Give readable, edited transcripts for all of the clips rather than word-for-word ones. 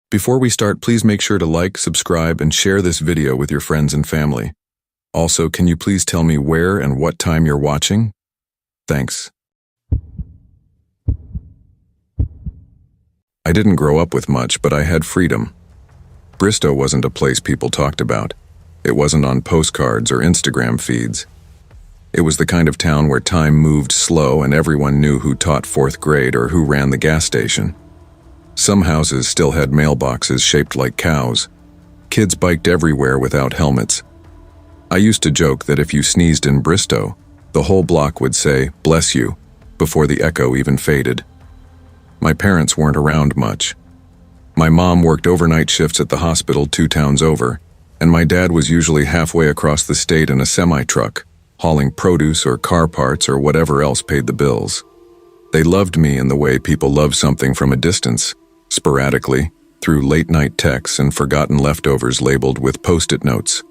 Before we start, please make sure to like, subscribe, and share this video with your friends and family. Also, can you please tell me where and what time you're watching? Thanks. I didn't grow up with much, but I had freedom. Bristow wasn't a place people talked about. It wasn't on postcards or Instagram feeds. It was the kind of town where time moved slow and everyone knew who taught fourth grade or who ran the gas station. Some houses still had mailboxes shaped like cows. Kids biked everywhere without helmets. I used to joke that if you sneezed in Bristow, the whole block would say, "Bless you," before the echo even faded. My parents weren't around much. My mom worked overnight shifts at the hospital 2 towns over, and my dad was usually halfway across the state in a semi-truck, hauling produce or car parts or whatever else paid the bills. They loved me in the way people love something from a distance, sporadically, through late-night texts and forgotten leftovers labeled with Post-it notes.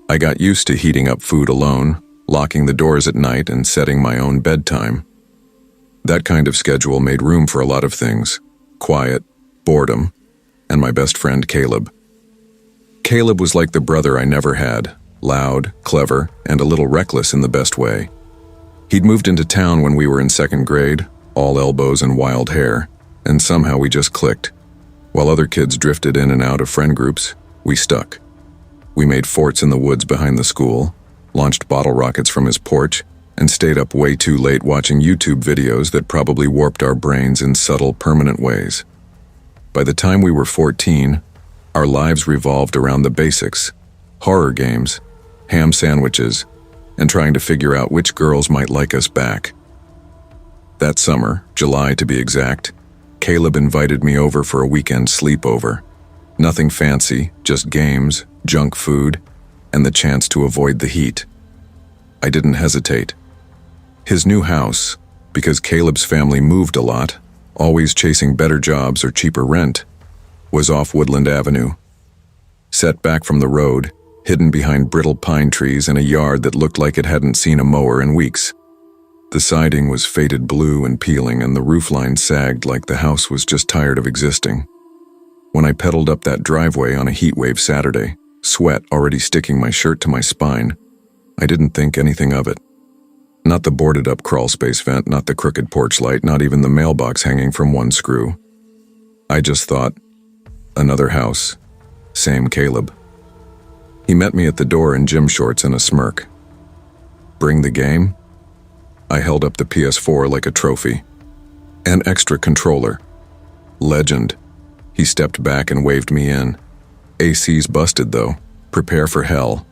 I got used to heating up food alone, locking the doors at night, and setting my own bedtime. That kind of schedule made room for a lot of things: quiet, boredom, and my best friend Caleb. Caleb was like the brother I never had, loud, clever, and a little reckless in the best way. He'd moved into town when we were in 2nd grade, all elbows and wild hair, and somehow we just clicked. While other kids drifted in and out of friend groups, we stuck. We made forts in the woods behind the school, launched bottle rockets from his porch, and stayed up way too late watching YouTube videos that probably warped our brains in subtle, permanent ways. By the time we were 14, our lives revolved around the basics: horror games, ham sandwiches, and trying to figure out which girls might like us back. That summer, July to be exact, Caleb invited me over for a weekend sleepover. Nothing fancy, just games, junk food, and the chance to avoid the heat. I didn't hesitate. His new house, because Caleb's family moved a lot, always chasing better jobs or cheaper rent, was off Woodland Avenue. Set back from the road, hidden behind brittle pine trees in a yard that looked like it hadn't seen a mower in weeks. The siding was faded blue and peeling, and the roofline sagged like the house was just tired of existing. When I pedaled up that driveway on a heatwave Saturday, sweat already sticking my shirt to my spine, I didn't think anything of it. Not the boarded-up crawlspace vent, not the crooked porch light, not even the mailbox hanging from one screw. I just thought, another house, same Caleb. He met me at the door in gym shorts and a smirk. Bring the game? I held up the PS4 like a trophy. An extra controller. Legend. He stepped back and waved me in. AC's busted though. Prepare for hell.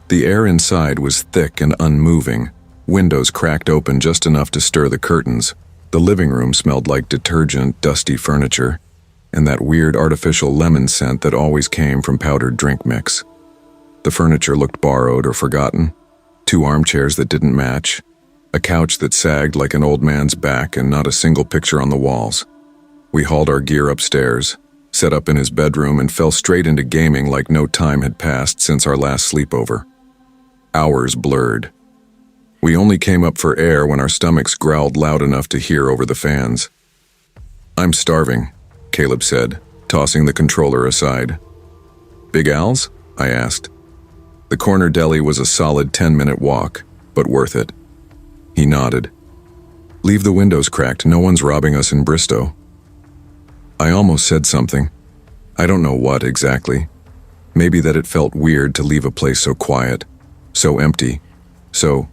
The air inside was thick and unmoving. Windows cracked open just enough to stir the curtains. The living room smelled like detergent, dusty furniture, and that weird artificial lemon scent that always came from powdered drink mix. The furniture looked borrowed or forgotten. 2 armchairs that didn't match. A couch that sagged like an old man's back, and not a single picture on the walls. We hauled our gear upstairs, set up in his bedroom, and fell straight into gaming like no time had passed since our last sleepover. Hours blurred. We only came up for air when our stomachs growled loud enough to hear over the fans. "I'm starving," Caleb said, tossing the controller aside. "Big Al's?" I asked. The corner deli was a solid 10-minute walk, but worth it. He nodded. "Leave the windows cracked, no one's robbing us in Bristow." I almost said something. I don't know what exactly. Maybe that it felt weird to leave a place so quiet, so empty, so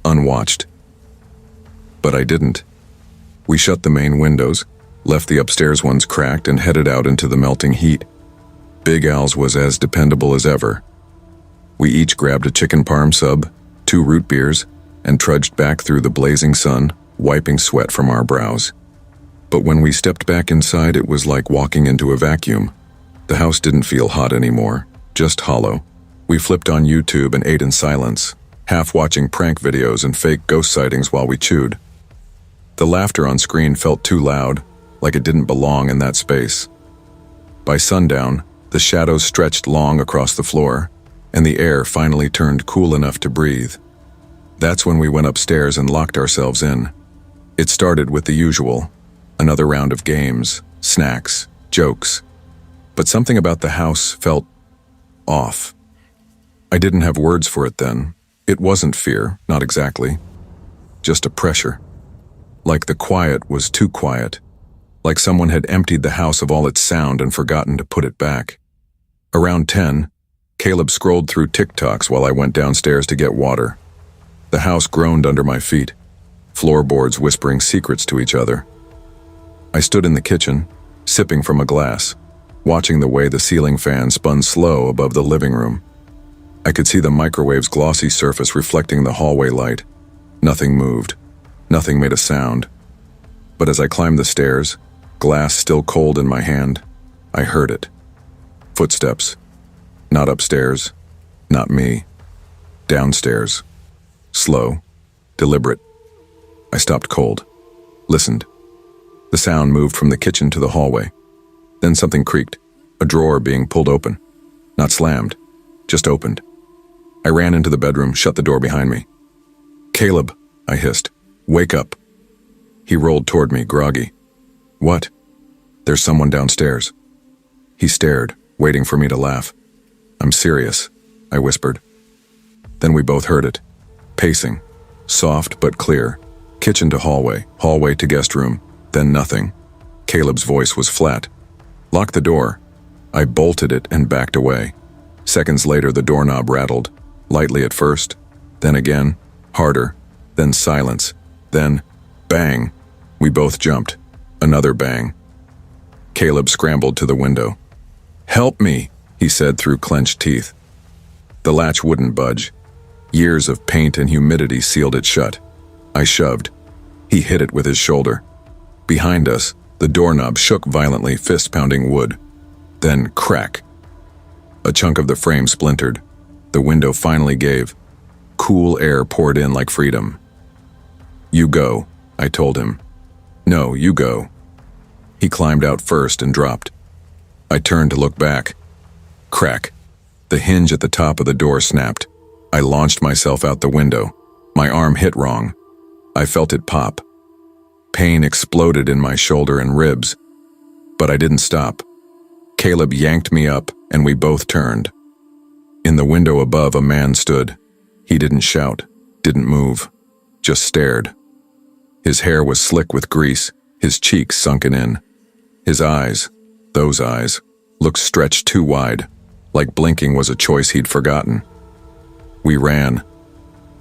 unwatched. But I didn't. We shut the main windows, left the upstairs ones cracked, and headed out into the melting heat. Big Al's was as dependable as ever. We each grabbed a chicken parm sub, 2 root beers, and trudged back through the blazing sun, wiping sweat from our brows. But when we stepped back inside, it was like walking into a vacuum. The house didn't feel hot anymore, just hollow. We flipped on YouTube and ate in silence, half watching prank videos and fake ghost sightings while we chewed. The laughter on screen felt too loud, like it didn't belong in that space. By sundown, the shadows stretched long across the floor, and the air finally turned cool enough to breathe. That's when we went upstairs and locked ourselves in. It started with the usual. Another round of games, snacks, jokes, But something about the house felt off. I didn't have words for it then. It wasn't fear, not exactly. Just a pressure. Like the quiet was too quiet. Like someone had emptied the house of all its sound and forgotten to put it back. Around 10, Caleb scrolled through TikToks while I went downstairs to get water. The house groaned under my feet, floorboards whispering secrets to each other. I stood in the kitchen, sipping from a glass, watching the way the ceiling fan spun slow above the living room. I could see the microwave's glossy surface reflecting the hallway light. Nothing moved. Nothing made a sound. But as I climbed the stairs, glass still cold in my hand, I heard it. Footsteps. Not upstairs. Not me. Downstairs. Slow. Deliberate. I stopped cold. Listened. The sound moved from the kitchen to the hallway. Then something creaked, a drawer being pulled open. Not slammed, just opened. I ran into the bedroom, shut the door behind me. "Caleb," I hissed, "wake up." He rolled toward me, groggy. "What?" "There's someone downstairs." He stared, waiting for me to laugh. "I'm serious," I whispered. Then we both heard it. Pacing. Soft but clear. Kitchen to hallway, hallway to guest room, then nothing. Caleb's voice was flat. "Lock the door." I bolted it and backed away. Seconds later, the doorknob rattled, lightly at first, then again, harder, then silence, then bang. We both jumped. Another bang. Caleb scrambled to the window. "Help me," he said through clenched teeth. The latch wouldn't budge. Years of paint and humidity sealed it shut. I shoved. He hit it with his shoulder. Behind us, the doorknob shook violently, fist-pounding wood. Then crack. A chunk of the frame splintered. The window finally gave. Cool air poured in like freedom. "You go," I told him. "No, you go." He climbed out first and dropped. I turned to look back. Crack. The hinge at the top of the door snapped. I launched myself out the window. My arm hit wrong. I felt it pop. Pain exploded in my shoulder and ribs. But I didn't stop. Caleb yanked me up, and we both turned. In the window above, a man stood. He didn't shout, didn't move, just stared. His hair was slick with grease, his cheeks sunken in. His eyes, those eyes, looked stretched too wide, like blinking was a choice he'd forgotten. We ran.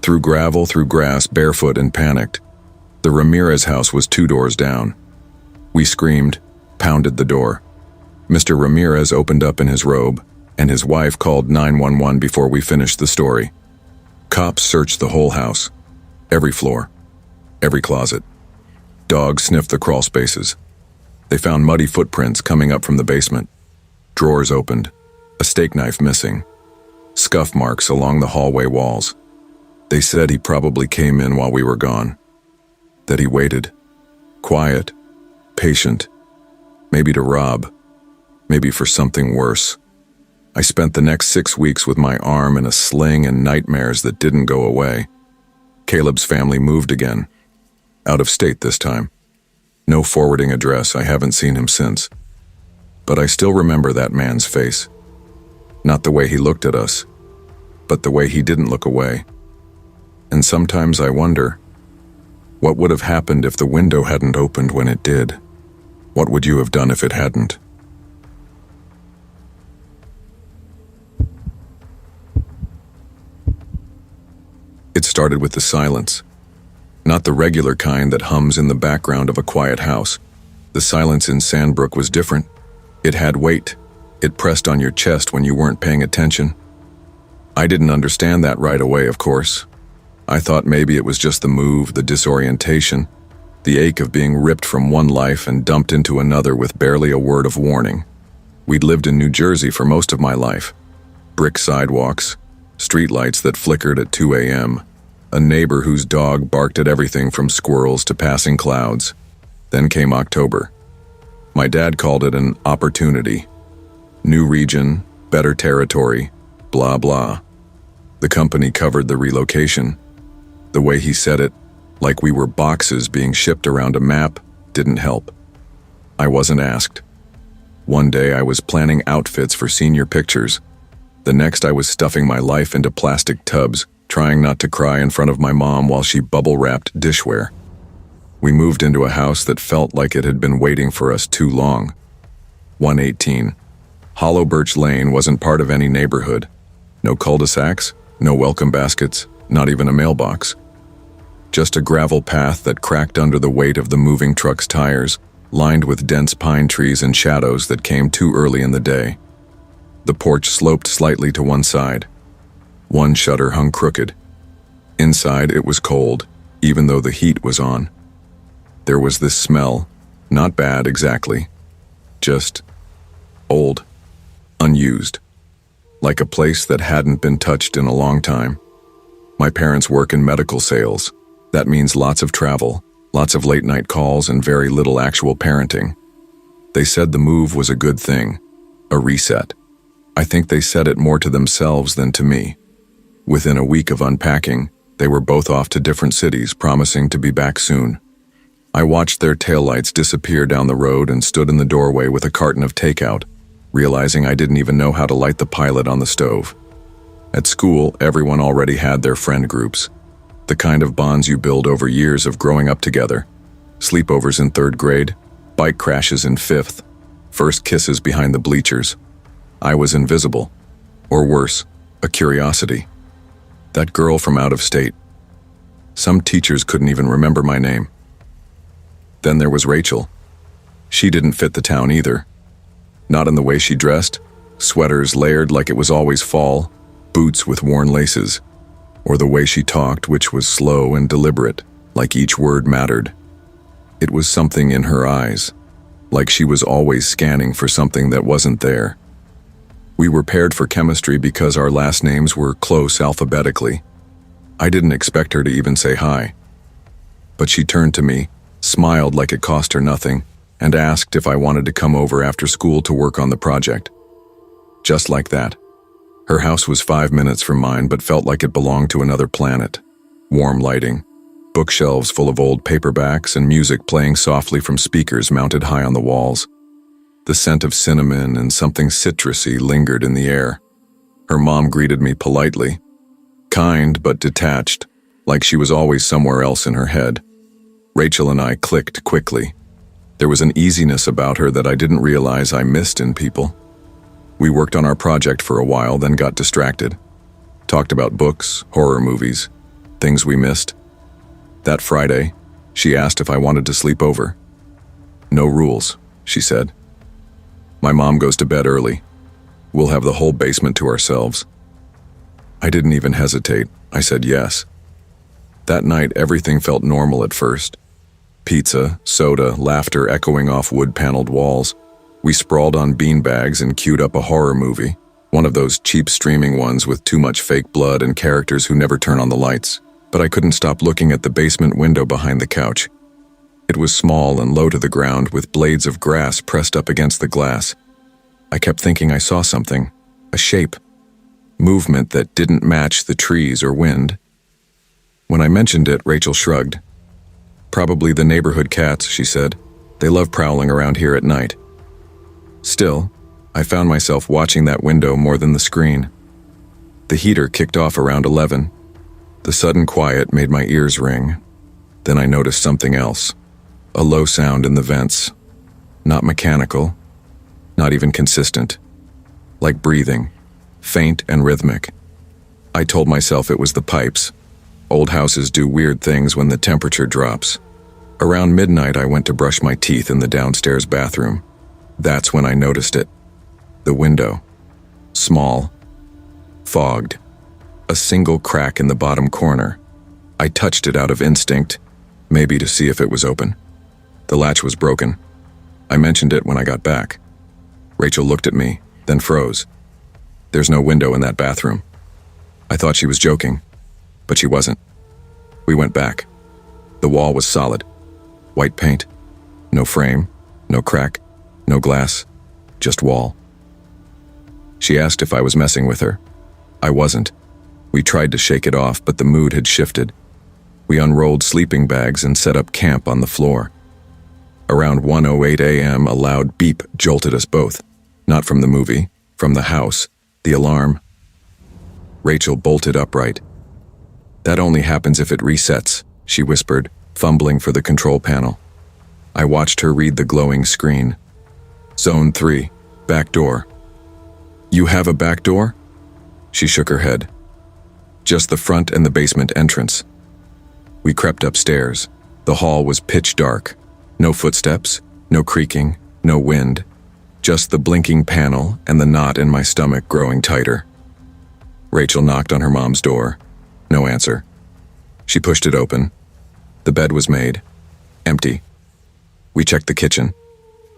Through gravel, through grass, barefoot and panicked. The Ramirez house was 2 doors down. We screamed, pounded the door. Mr. Ramirez opened up in his robe, and his wife called 911 before we finished the story. Cops searched the whole house. Every floor. Every closet. Dogs sniffed the crawl spaces. They found muddy footprints coming up from the basement. Drawers opened. A steak knife missing. Scuff marks along the hallway walls. They said he probably came in while we were gone. That he waited. Quiet. Patient. Maybe to rob. Maybe for something worse. I spent the next 6 weeks with my arm in a sling and nightmares that didn't go away. Caleb's family moved again. Out of state this time. No forwarding address, I haven't seen him since. But I still remember that man's face. Not the way he looked at us, but the way he didn't look away. And sometimes I wonder, what would have happened if the window hadn't opened when it did? What would you have done if it hadn't? It started with the silence. Not the regular kind that hums in the background of a quiet house. The silence in Sandbrook was different. It had weight. It pressed on your chest when you weren't paying attention. I didn't understand that right away, of course. I thought maybe it was just the move, the disorientation, the ache of being ripped from one life and dumped into another with barely a word of warning. We'd lived in New Jersey for most of my life. Brick sidewalks, streetlights that flickered at 2 a.m., a neighbor whose dog barked at everything from squirrels to passing clouds. Then came October. My dad called it an opportunity. New region, better territory, blah blah. The company covered the relocation. The way he said it, like we were boxes being shipped around a map, didn't help. I wasn't asked. One day I was planning outfits for senior pictures. The next I was stuffing my life into plastic tubs, trying not to cry in front of my mom while she bubble-wrapped dishware. We moved into a house that felt like it had been waiting for us too long. 118. Hollow Birch Lane wasn't part of any neighborhood. No cul-de-sacs, no welcome baskets, not even a mailbox. Just a gravel path that cracked under the weight of the moving truck's tires, lined with dense pine trees and shadows that came too early in the day. The porch sloped slightly to one side. One shutter hung crooked. Inside it was cold, even though the heat was on. There was this smell, not bad exactly, just old, unused, like a place that hadn't been touched in a long time. My parents work in medical sales. That means lots of travel, lots of late-night calls, and very little actual parenting. They said the move was a good thing, a reset. I think they said it more to themselves than to me. Within a week of unpacking, they were both off to different cities, promising to be back soon. I watched their taillights disappear down the road and stood in the doorway with a carton of takeout, realizing I didn't even know how to light the pilot on the stove. At school, everyone already had their friend groups, the kind of bonds you build over years of growing up together. Sleepovers in 3rd grade, bike crashes in 5th, first kisses behind the bleachers. I was invisible, or worse, a curiosity. That girl from out of state. Some teachers couldn't even remember my name. Then there was Rachel. She didn't fit the town either. Not in the way she dressed, sweaters layered like it was always fall, boots with worn laces, or the way she talked, which was slow and deliberate, like each word mattered. It was something in her eyes, like she was always scanning for something that wasn't there. We were paired for chemistry because our last names were close alphabetically. I didn't expect her to even say hi. But she turned to me, smiled like it cost her nothing, and asked if I wanted to come over after school to work on the project. Just like that. Her house was 5 minutes from mine, but felt like it belonged to another planet. Warm lighting, bookshelves full of old paperbacks, and music playing softly from speakers mounted high on the walls. The scent of cinnamon and something citrusy lingered in the air. Her mom greeted me politely, kind but detached, like she was always somewhere else in her head. Rachel and I clicked quickly. There was an easiness about her that I didn't realize I missed in people. We worked on our project for a while, then got distracted. Talked about books, horror movies, things we missed. That Friday, she asked if I wanted to sleep over. No rules, she said. My mom goes to bed early. We'll have the whole basement to ourselves. I didn't even hesitate. I said yes. That night, everything felt normal at first. Pizza, soda, laughter echoing off wood-paneled walls. We sprawled on beanbags and queued up a horror movie, one of those cheap streaming ones with too much fake blood and characters who never turn on the lights. But I couldn't stop looking at the basement window behind the couch. It was small and low to the ground with blades of grass pressed up against the glass. I kept thinking I saw something, a shape, movement that didn't match the trees or wind. When I mentioned it, Rachel shrugged. Probably the neighborhood cats, she said. They love prowling around here at night. Still, I found myself watching that window more than the screen. The heater kicked off around 11. The sudden quiet made my ears ring. Then I noticed something else. A low sound in the vents. Not mechanical. Not even consistent. Like breathing. Faint and rhythmic. I told myself it was the pipes. Old houses do weird things when the temperature drops. Around midnight, I went to brush my teeth in the downstairs bathroom. That's when I noticed it. The window. Small. Fogged. A single crack in the bottom corner. I touched it out of instinct, maybe to see if it was open. The latch was broken. I mentioned it when I got back. Rachel looked at me, then froze. There's no window in that bathroom. I thought she was joking, but she wasn't. We went back. The wall was solid. White paint. No frame, no crack, no glass, just wall. She asked if I was messing with her. I wasn't. We tried to shake it off, but the mood had shifted. We unrolled sleeping bags and set up camp on the floor. Around 1:08 a.m., a loud beep jolted us both. Not from the movie, from the house. The alarm. Rachel bolted upright. "That only happens if it resets," she whispered, fumbling for the control panel. I watched her read the glowing screen. "Zone 3, back door." "You have a back door?" She shook her head. "Just the front and the basement entrance." We crept upstairs. The hall was pitch dark. No footsteps, no creaking, no wind. Just the blinking panel and the knot in my stomach growing tighter. Rachel knocked on her mom's door. No answer. She pushed it open. The bed was made. Empty. We checked the kitchen.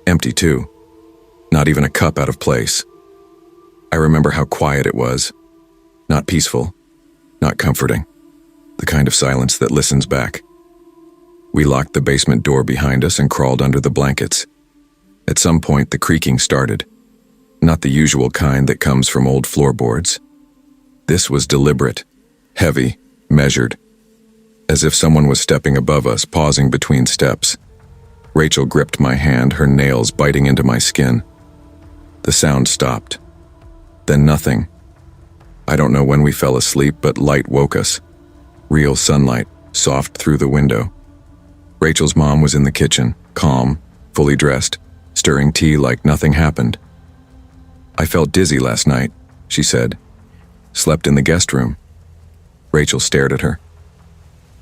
Empty too. Not even a cup out of place. I remember how quiet it was. Not peaceful. Not comforting. The kind of silence that listens back. We locked the basement door behind us and crawled under the blankets. At some point, the creaking started. Not the usual kind that comes from old floorboards. This was deliberate, heavy, measured. As if someone was stepping above us, pausing between steps. Rachel gripped my hand, her nails biting into my skin. The sound stopped. Then nothing. I don't know when we fell asleep, but light woke us. Real sunlight, soft through the window. Rachel's mom was in the kitchen, calm, fully dressed, stirring tea like nothing happened. "I felt dizzy last night," she said. "Slept in the guest room." Rachel stared at her.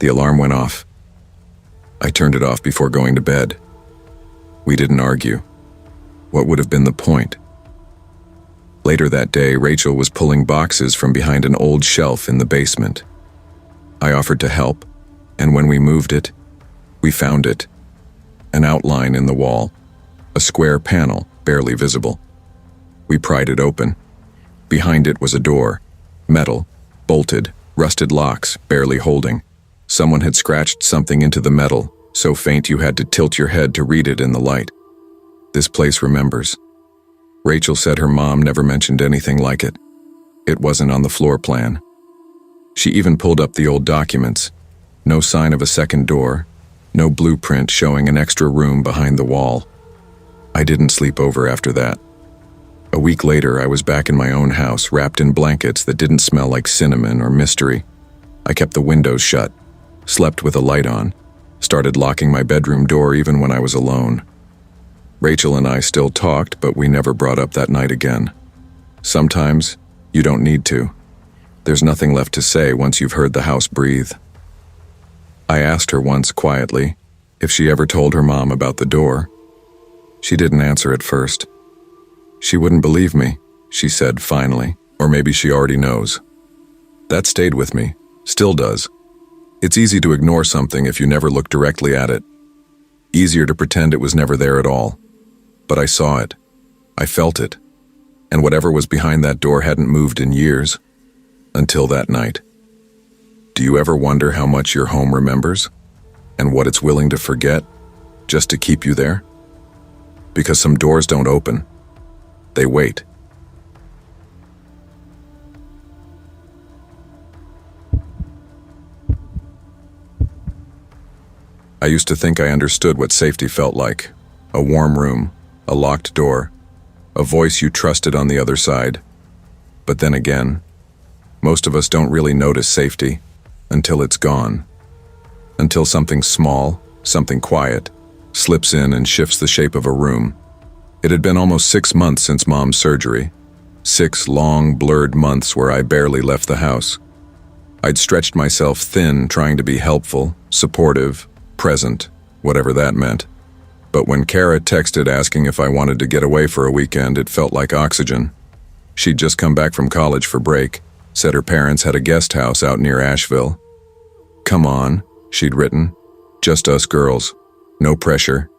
The alarm went off. I turned it off before going to bed. We didn't argue. What would have been the point? Later that day, Rachel was pulling boxes from behind an old shelf in the basement. I offered to help, and when we moved it, we found it. An outline in the wall. A square panel, barely visible. We pried it open. Behind it was a door. Metal, bolted, rusted locks, barely holding. Someone had scratched something into the metal, so faint you had to tilt your head to read it in the light. This place remembers. Rachel said her mom never mentioned anything like it. It wasn't on the floor plan. She even pulled up the old documents. No sign of a second door. No blueprint showing an extra room behind the wall. I didn't sleep over after that. A week later, I was back in my own house, wrapped in blankets that didn't smell like cinnamon or mystery. I kept the windows shut, slept with a light on, started locking my bedroom door even when I was alone. Rachel and I still talked, but we never brought up that night again. Sometimes, you don't need to. There's nothing left to say once you've heard the house breathe. I asked her once quietly if she ever told her mom about the door. She didn't answer at first. "She wouldn't believe me," she said finally, "or maybe she already knows." That stayed with me, still does. It's easy to ignore something if you never look directly at it. Easier to pretend it was never there at all. But I saw it. I felt it. And whatever was behind that door hadn't moved in years. Until that night. Do you ever wonder how much your home remembers? And what it's willing to forget, just to keep you there? Because some doors don't open. They wait. I used to think I understood what safety felt like. A warm room, a locked door, a voice you trusted on the other side. But then again, most of us don't really notice safety until it's gone. Until something small, something quiet, slips in and shifts the shape of a room. It had been almost 6 months since Mom's surgery. 6 long, blurred months where I barely left the house. I'd stretched myself thin trying to be helpful, supportive, present, whatever that meant. But when Kara texted asking if I wanted to get away for a weekend, it felt like oxygen. She'd just come back from college for break, said her parents had a guest house out near Asheville. "Come on," she'd written. "Just us girls. No pressure.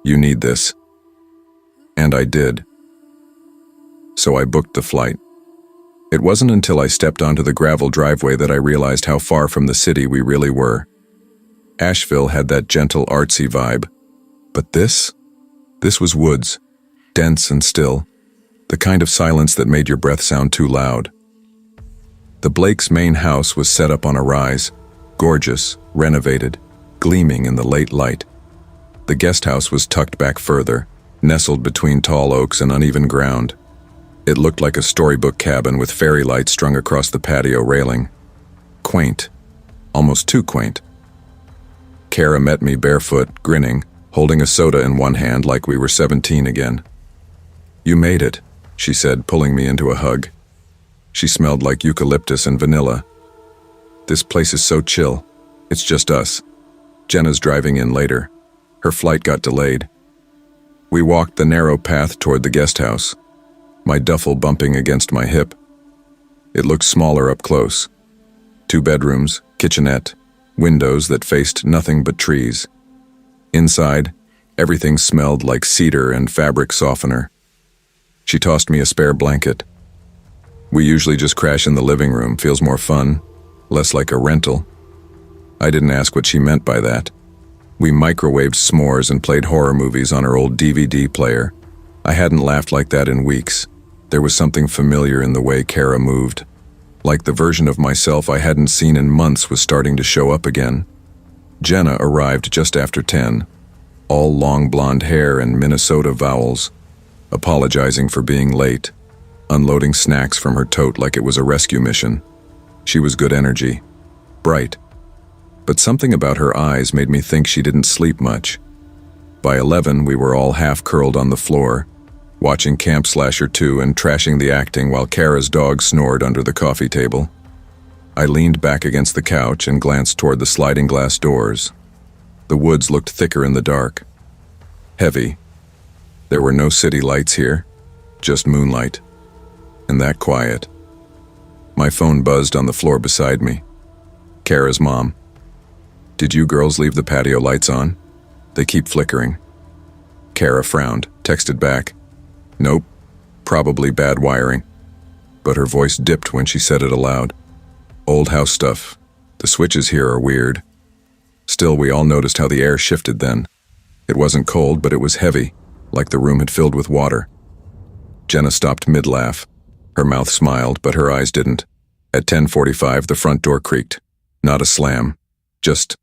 You need this." And I did. So I booked the flight. It wasn't until I stepped onto the gravel driveway that I realized how far from the city we really were. Asheville had that gentle, artsy vibe. But this was woods, dense and still, the kind of silence that made your breath sound too loud. The Blakes' main house was set up on a rise, gorgeous, renovated, gleaming in the late light. The guest house was tucked back further, nestled between tall oaks and uneven ground. It looked like a storybook cabin with fairy lights strung across the patio railing. Quaint. Almost too quaint. Kara met me barefoot, grinning, holding a soda in one hand like we were 17 again. "You made it," she said, pulling me into a hug. She smelled like eucalyptus and vanilla. "This place is so chill. It's just us." Jenna's driving in later. Her flight got delayed. We walked the narrow path toward the guest house, my duffel bumping against my hip. It looked smaller up close. 2 bedrooms, kitchenette, windows that faced nothing but trees. Inside, everything smelled like cedar and fabric softener. She tossed me a spare blanket. "We usually just crash in the living room. Feels more fun, less like a rental." I didn't ask what she meant by that. We microwaved s'mores and played horror movies on her old DVD player. I hadn't laughed like that in weeks. There was something familiar in the way Kara moved. Like the version of myself I hadn't seen in months was starting to show up again. Jenna arrived just after 10, all long blonde hair and Minnesota vowels, apologizing for being late, unloading snacks from her tote like it was a rescue mission. She was good energy, bright. But something about her eyes made me think she didn't sleep much. By 11, we were all half-curled on the floor, watching Camp Slasher 2 and trashing the acting while Kara's dog snored under the coffee table. I leaned back against the couch and glanced toward the sliding glass doors. The woods looked thicker in the dark. Heavy. There were no city lights here, just moonlight. And that quiet. My phone buzzed on the floor beside me. Kara's mom. "Did you girls leave the patio lights on? They keep flickering." Kara frowned, texted back, "Nope, probably bad wiring." But her voice dipped when she said it aloud. "Old house stuff. The switches here are weird." Still, we all noticed how the air shifted then. It wasn't cold, but it was heavy, like the room had filled with water. Jenna stopped mid-laugh. Her mouth smiled, but her eyes didn't. At 10:45, the front door creaked. Not a slam, just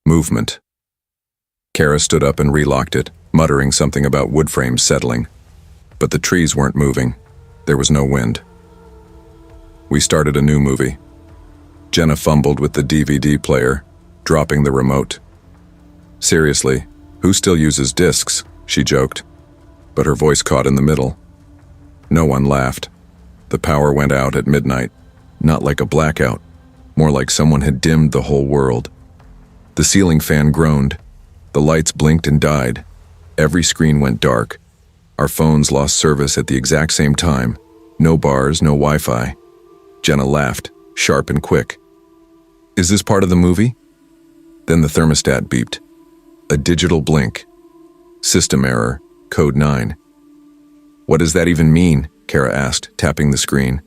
movement. Kara stood up and relocked it, muttering something about wood frames settling. But the trees weren't moving. There was no wind. We started a new movie. Jenna fumbled with the DVD player, dropping the remote. "Seriously, who still uses discs?" she joked. But her voice caught in the middle. No one laughed. The power went out at midnight, not like a blackout, more like someone had dimmed the whole world. The ceiling fan groaned. The lights blinked and died. Every screen went dark. Our phones lost service at the exact same time. No bars, no Wi-Fi. Jenna laughed, sharp and quick. "Is this part of the movie?" Then the thermostat beeped. A digital blink. "System error, code 9. "What does that even mean?" Kara asked, tapping the screen.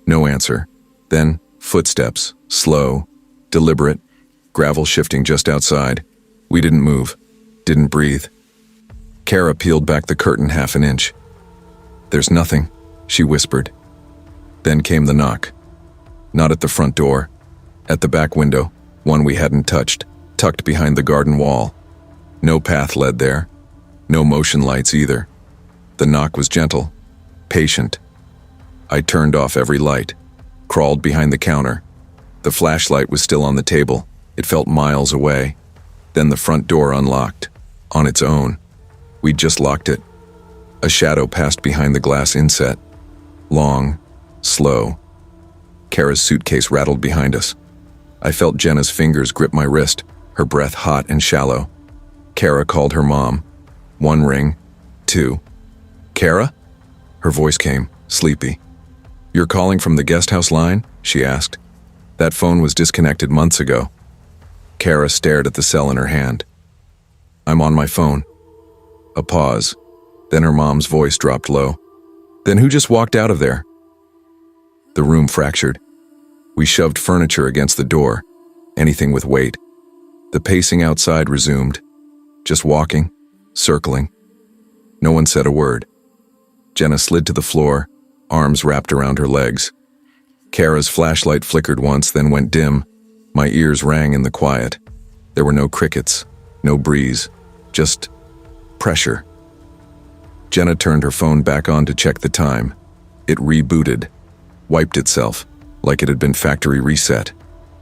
No answer. Then, footsteps, slow, deliberate, gravel shifting just outside. We didn't move, didn't breathe. Kara peeled back the curtain half an inch. "There's nothing," she whispered. Then came the knock. Not at the front door. At the back window, one we hadn't touched, tucked behind the garden wall. No path led there. No motion lights either. The knock was gentle, patient. I turned off every light, crawled behind the counter. The flashlight was still on the table. It felt miles away. Then the front door unlocked, on its own. We'd just locked it. A shadow passed behind the glass inset. Long, slow. Kara's suitcase rattled behind us. I felt Jenna's fingers grip my wrist, her breath hot and shallow. Kara called her mom. 1 ring, 2. "Kara?" Her voice came, sleepy. "You're calling from the guest house line?" she asked. "That phone was disconnected months ago." Kara stared at the cell in her hand. "I'm on my phone." A pause. Then her mom's voice dropped low. "Then who just walked out of there?" The room fractured. We shoved furniture against the door, anything with weight. The pacing outside resumed. Just walking, circling. No one said a word. Jenna slid to the floor, arms wrapped around her legs. Kara's flashlight flickered once, then went dim. My ears rang in the quiet. There were no crickets, No breeze, just pressure. Jenna turned her phone back on to check the time. It rebooted, wiped itself, like it had been factory reset.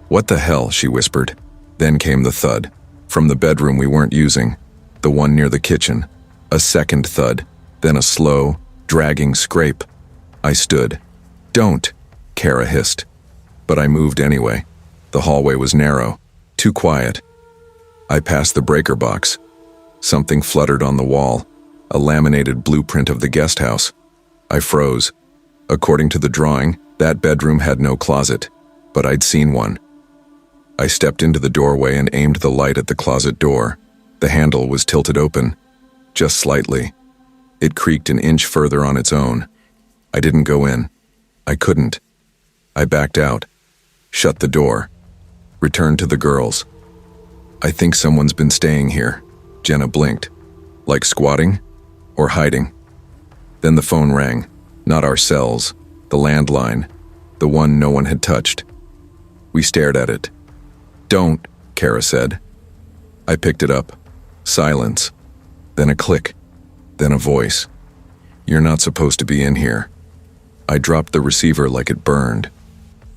"What the hell?" she whispered. Then came the thud. From the bedroom we weren't using, the one near the kitchen. A second thud, then a slow, dragging scrape. I stood. "Don't," Kara hissed. But I moved anyway. The hallway was narrow, too quiet. I passed the breaker box. Something fluttered on the wall, a laminated blueprint of the guest house. I froze. According to the drawing, that bedroom had no closet, but I'd seen one. I stepped into the doorway and aimed the light at the closet door. The handle was tilted open, just slightly. It creaked an inch further on its own. I didn't go in. I couldn't. I backed out, shut the door, returned to the girls. "I think someone's been staying here," Jenna blinked. "Like squatting or hiding?" Then the phone rang. Not our cells, the landline, the one no one had touched. We stared at it. "Don't," Kara said. I picked it up. Silence. Then a click. Then a voice. "You're not supposed to be in here." I dropped the receiver like it burned.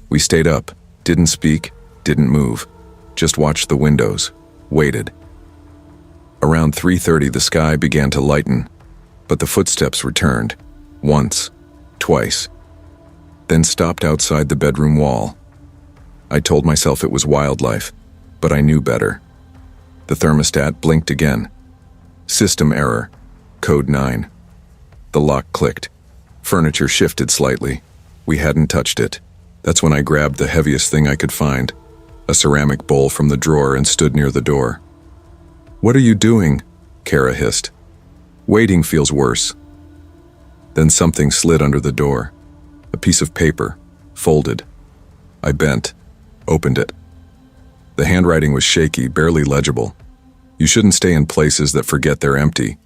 We stayed up, didn't speak, didn't move, just watched the windows, waited. Around 3:30 the sky began to lighten, but the footsteps returned, once, twice, then stopped outside the bedroom wall. I told myself it was wildlife, but I knew better. The thermostat blinked again. System error, code 9. The lock clicked. Furniture shifted slightly. We hadn't touched it. That's when I grabbed the heaviest thing I could find, a ceramic bowl from the drawer, and stood near the door. "What are you doing?" Kara hissed. "Waiting feels worse." Then something slid under the door. A piece of paper, folded. I bent, opened it. The handwriting was shaky, barely legible. "You shouldn't stay in places that forget they're empty."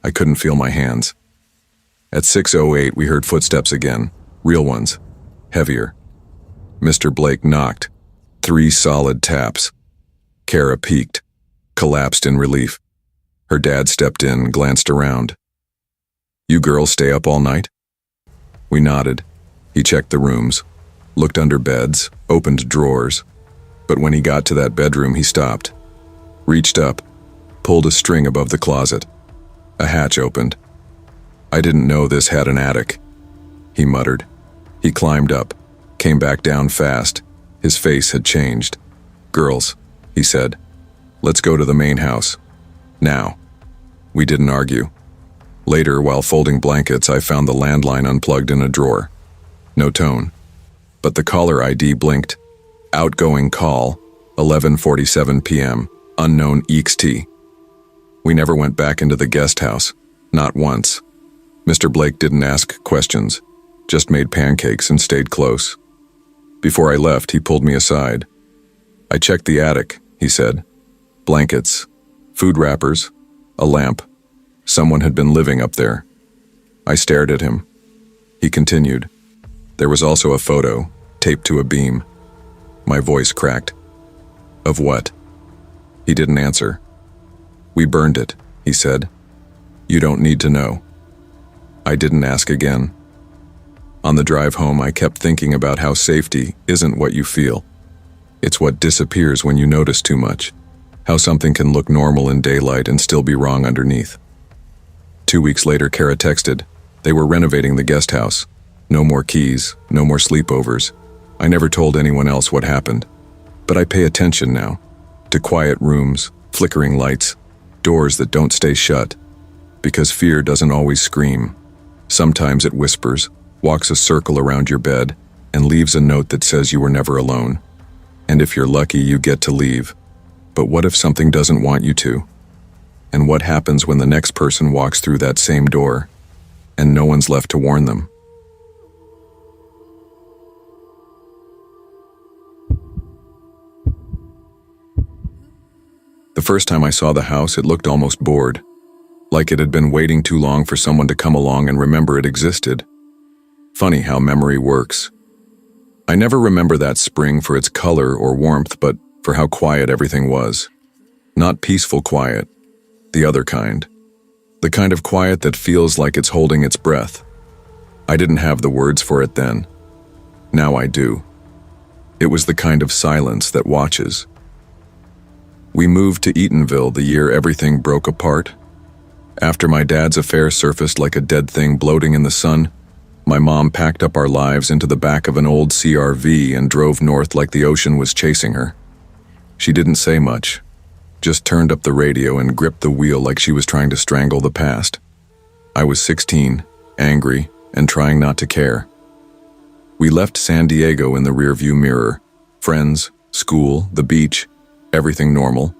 I couldn't feel my hands. At 6:08 we heard footsteps again, real ones, heavier. Mr. Blake knocked. 3 solid taps. Kara peeked, collapsed in relief. Her dad stepped in, glanced around. "You girls stay up all night?" We nodded. He checked the rooms, looked under beds, opened drawers. But when he got to that bedroom, he stopped, reached up, pulled a string above the closet. A hatch opened. "I didn't know this had an attic," he muttered. He climbed up, came back down fast. His face had changed. "Girls," he said, "let's go to the main house. Now." We didn't argue. Later, while folding blankets, I found the landline unplugged in a drawer. No tone. But the caller ID blinked. Outgoing call, 11:47 p.m., unknown EXT. We never went back into the guest house, not once. Mr. Blake didn't ask questions, just made pancakes and stayed close. Before I left, he pulled me aside. "I checked the attic," he said. "Blankets, food wrappers, a lamp. Someone had been living up there." I stared at him. He continued. "There was also a photo, taped to a beam." My voice cracked. "Of what?" He didn't answer. "We burned it," he said. "You don't need to know." I didn't ask again. On the drive home, I kept thinking about how safety isn't what you feel. It's what disappears when you notice too much. How something can look normal in daylight and still be wrong underneath. 2 weeks later, Kara texted. They were renovating the guest house. No more keys, no more sleepovers. I never told anyone else what happened. But I pay attention now. To quiet rooms, flickering lights, doors that don't stay shut. Because fear doesn't always scream. Sometimes it whispers, walks a circle around your bed, and leaves a note that says you were never alone. And if you're lucky, you get to leave. But what if something doesn't want you to? And what happens when the next person walks through that same door, and no one's left to warn them? The first time I saw the house, it looked almost bored. Like it had been waiting too long for someone to come along and remember it existed. Funny how memory works. I never remember that spring for its color or warmth, but for how quiet everything was. Not peaceful quiet, the other kind. The kind of quiet that feels like it's holding its breath. I didn't have the words for it then. Now I do. It was the kind of silence that watches. We moved to Eatonville the year everything broke apart. After my dad's affair surfaced like a dead thing bloating in the sun, my mom packed up our lives into the back of an old CRV and drove north like the ocean was chasing her. She didn't say much, just turned up the radio and gripped the wheel like she was trying to strangle the past. I was 16, angry, and trying not to care. We left San Diego in the rearview mirror, friends, school, the beach, everything normal,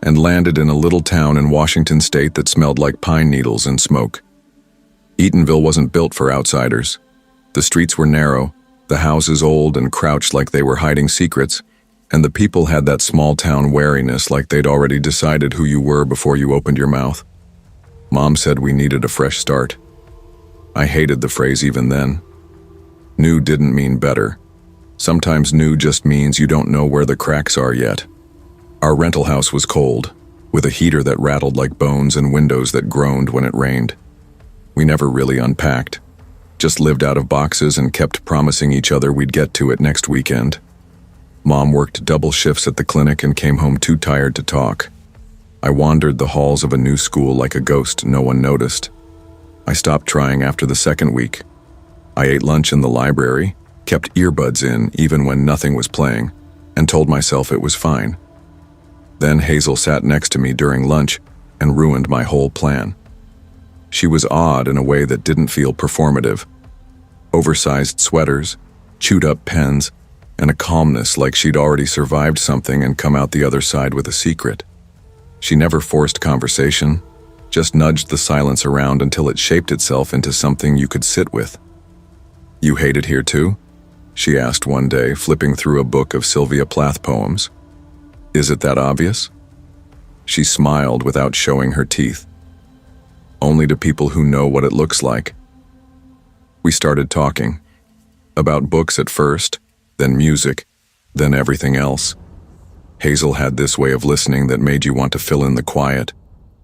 and landed in a little town in Washington state that smelled like pine needles and smoke. Eatonville wasn't built for outsiders. The streets were narrow, the houses old and crouched like they were hiding secrets, and the people had that small-town wariness like they'd already decided who you were before you opened your mouth. Mom said we needed a fresh start. I hated the phrase even then. New didn't mean better. Sometimes new just means you don't know where the cracks are yet. Our rental house was cold, with a heater that rattled like bones and windows that groaned when it rained. We never really unpacked, just lived out of boxes and kept promising each other we'd get to it next weekend. Mom worked double shifts at the clinic and came home too tired to talk. I wandered the halls of a new school like a ghost no one noticed. I stopped trying after the second week. I ate lunch in the library, kept earbuds in even when nothing was playing, and told myself it was fine. Then Hazel sat next to me during lunch and ruined my whole plan. She was odd in a way that didn't feel performative. Oversized sweaters, chewed-up pens, and a calmness like she'd already survived something and come out the other side with a secret. She never forced conversation, just nudged the silence around until it shaped itself into something you could sit with. "You hate it here too?" she asked one day, flipping through a book of Sylvia Plath poems. "Is it that obvious?" She smiled without showing her teeth. "Only to people who know what it looks like." We started talking. About books at first, then music, then everything else. Hazel had this way of listening that made you want to fill in the quiet.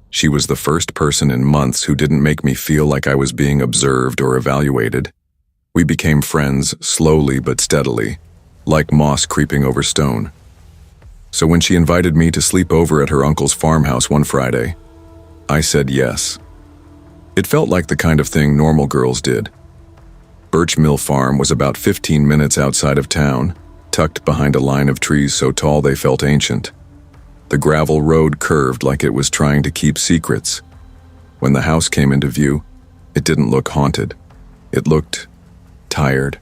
She was the first person in months who didn't make me feel like I was being observed or evaluated. We became friends slowly but steadily, like moss creeping over stone. So when she invited me to sleep over at her uncle's farmhouse one Friday, I said yes. It felt like the kind of thing normal girls did. Birch Mill Farm was about 15 minutes outside of town, tucked behind a line of trees so tall they felt ancient. The gravel road curved like it was trying to keep secrets. When the house came into view, it didn't look haunted. It looked tired,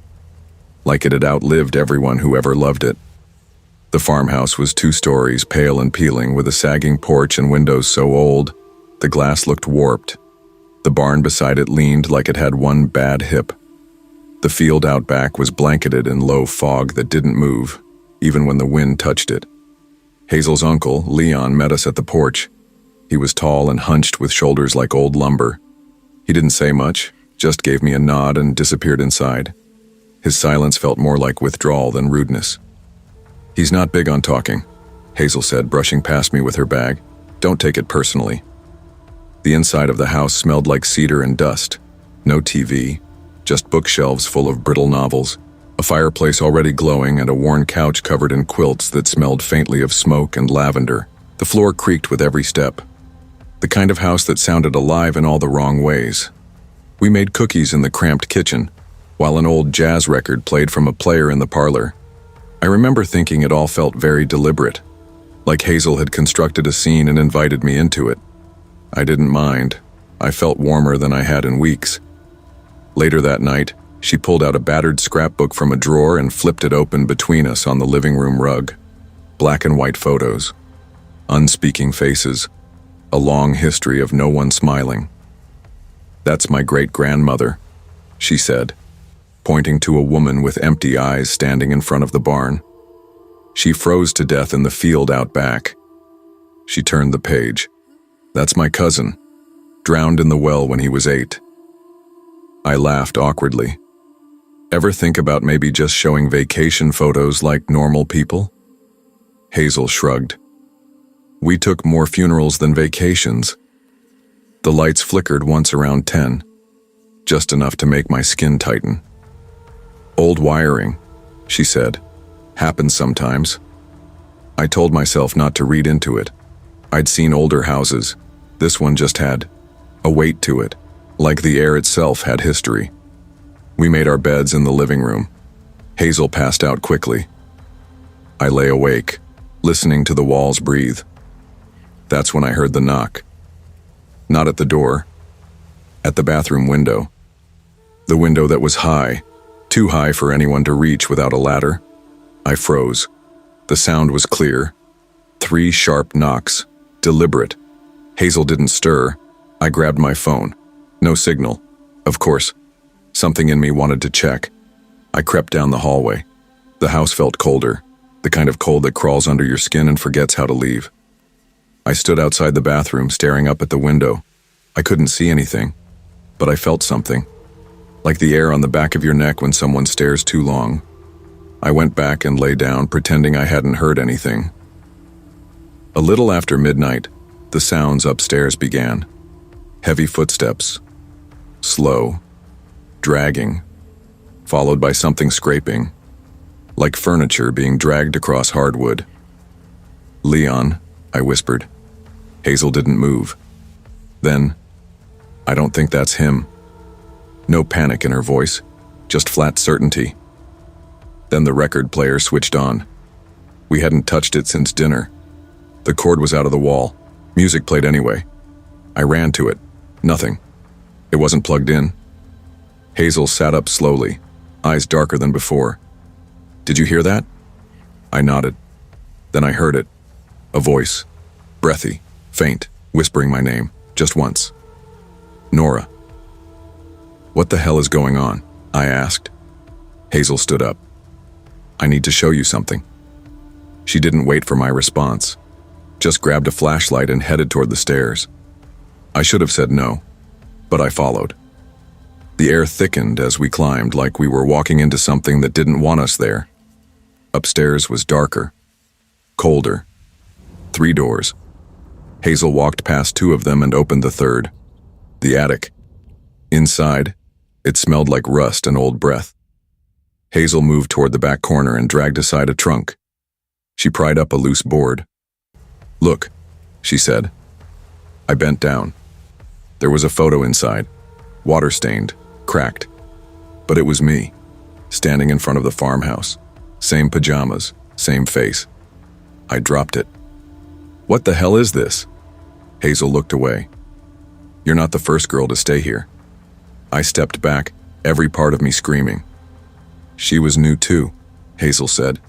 like it had outlived everyone who ever loved it. The farmhouse was 2 stories, pale and peeling, with a sagging porch and windows so old, the glass looked warped. The barn beside it leaned like it had one bad hip. The field out back was blanketed in low fog that didn't move, even when the wind touched it. Hazel's uncle, Leon, met us at the porch. He was tall and hunched with shoulders like old lumber. He didn't say much, just gave me a nod and disappeared inside. His silence felt more like withdrawal than rudeness. "He's not big on talking," Hazel said, brushing past me with her bag. "Don't take it personally." The inside of the house smelled like cedar and dust. No TV, just bookshelves full of brittle novels, a fireplace already glowing, and a worn couch covered in quilts that smelled faintly of smoke and lavender. The floor creaked with every step. The kind of house that sounded alive in all the wrong ways. We made cookies in the cramped kitchen, while an old jazz record played from a player in the parlor. I remember thinking it all felt very deliberate, like Hazel had constructed a scene and invited me into it. I didn't mind. I felt warmer than I had in weeks. Later that night, she pulled out a battered scrapbook from a drawer and flipped it open between us on the living room rug. Black and white photos, unspeaking faces, a long history of no one smiling. "That's my great-grandmother," she said, pointing to a woman with empty eyes standing in front of the barn. "She froze to death in the field out back." She turned the page. "That's my cousin, drowned in the well when he was 8. I laughed awkwardly. "Ever think about maybe just showing vacation photos like normal people?" Hazel shrugged. We took more funerals than vacations. The lights flickered once around 10, just enough to make my skin tighten. Old wiring, she said. Happens sometimes. I told myself not to read into it. I'd seen older houses. This one just had a weight to it, like the air itself had history. We made our beds in the living room. Hazel passed out quickly. I lay awake, listening to the walls breathe. That's when I heard the knock. Not at the door, at the bathroom window. The window that was high, too high for anyone to reach without a ladder. I froze. The sound was clear. 3 sharp knocks, deliberate. Hazel didn't stir. I grabbed my phone. No signal. Of course, something in me wanted to check. I crept down the hallway. The house felt colder, the kind of cold that crawls under your skin and forgets how to leave. I stood outside the bathroom, staring up at the window. I couldn't see anything, but I felt something, like the air on the back of your neck when someone stares too long. I went back and lay down, pretending I hadn't heard anything. A little after midnight, the sounds upstairs began. Heavy footsteps, slow, dragging, followed by something scraping, like furniture being dragged across hardwood. "Leon," I whispered. Hazel didn't move. Then, "I don't think that's him." No panic in her voice, just flat certainty. Then the record player switched on. We hadn't touched it since dinner. The cord was out of the wall. Music played anyway. I ran to it. Nothing. It wasn't plugged in. Hazel sat up slowly, eyes darker than before. "Did you hear that?" I nodded. Then I heard it. A voice. Breathy, faint, whispering my name, just once. "Nora." "What the hell is going on?" I asked. Hazel stood up. "I need to show you something." She didn't wait for my response, just grabbed a flashlight and headed toward the stairs. I should have said no, but I followed. The air thickened as we climbed, like we were walking into something that didn't want us there. Upstairs was darker, colder. 3 doors. Hazel walked past 2 of them and opened the third. The attic. Inside, it smelled like rust and old breath. Hazel moved toward the back corner and dragged aside a trunk. She pried up a loose board. "Look," she said. I bent down. There was a photo inside, water-stained, cracked. But it was me, standing in front of the farmhouse. Same pajamas, same face. I dropped it. "What the hell is this?" Hazel looked away. "You're not the first girl to stay here." I stepped back, every part of me screaming. "She was new too," Hazel said.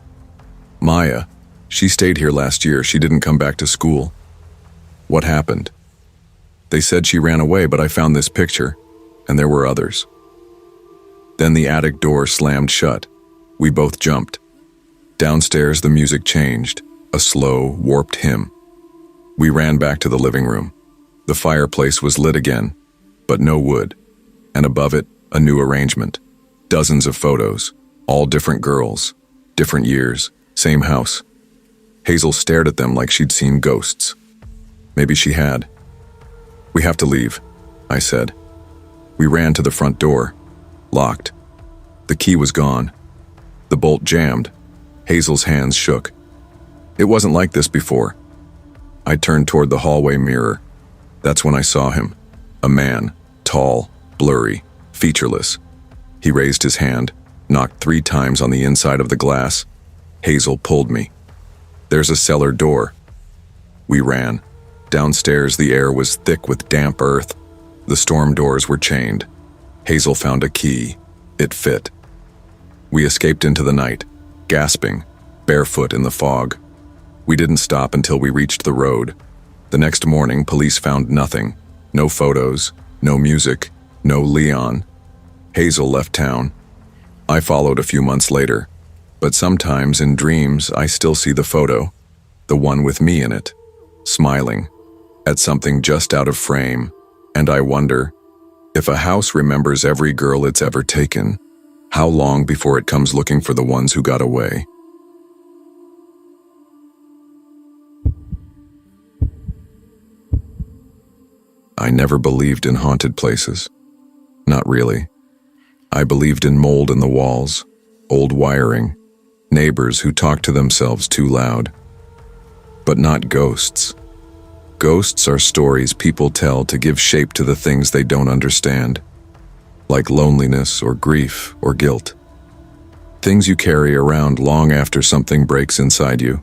"Maya, she stayed here last year. She didn't come back to school." "What happened?" "They said she ran away, but I found this picture, and there were others." Then the attic door slammed shut. We both jumped. Downstairs, the music changed, a slow, warped hymn. We ran back to the living room. The fireplace was lit again, but no wood, and above it, a new arrangement. Dozens of photos, all different girls, different years, same house. Hazel stared at them like she'd seen ghosts. Maybe she had. "We have to leave," I said. We ran to the front door, locked. The key was gone. The bolt jammed. Hazel's hands shook. It wasn't like this before. I turned toward the hallway mirror. That's when I saw him. A man, tall, blurry, featureless. He raised his hand, knocked 3 times on the inside of the glass. Hazel pulled me. "There's a cellar door." We ran. Downstairs, the air was thick with damp earth. The storm doors were chained. Hazel found a key. It fit. We escaped into the night, gasping, barefoot in the fog. We didn't stop until we reached the road. The next morning, police found nothing. No photos, no music, no Leon. Hazel left town. I followed a few months later. But sometimes in dreams, I still see the photo, the one with me in it, smiling at something just out of frame. And I wonder, if a house remembers every girl it's ever taken, how long before it comes looking for the ones who got away? I never believed in haunted places. Not really. I believed in mold in the walls, old wiring, neighbors who talked to themselves too loud. But not ghosts. Ghosts are stories people tell to give shape to the things they don't understand, like loneliness or grief or guilt. Things you carry around long after something breaks inside you.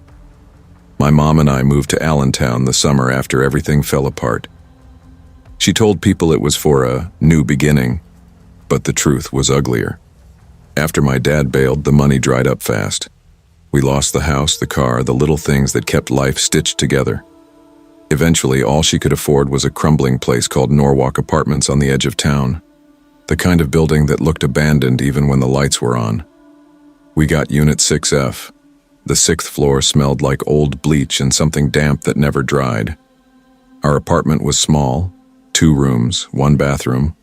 My mom and I moved to Allentown the summer after everything fell apart. She told people it was for a new beginning, but the truth was uglier. After my dad bailed, the money dried up fast. We lost the house, the car, the little things that kept life stitched together. Eventually, all she could afford was a crumbling place called Norwalk Apartments on the edge of town, the kind of building that looked abandoned even when the lights were on. We got Unit 6F. The 6th floor smelled like old bleach and something damp that never dried. Our apartment was small, 2 rooms, 1 bathroom,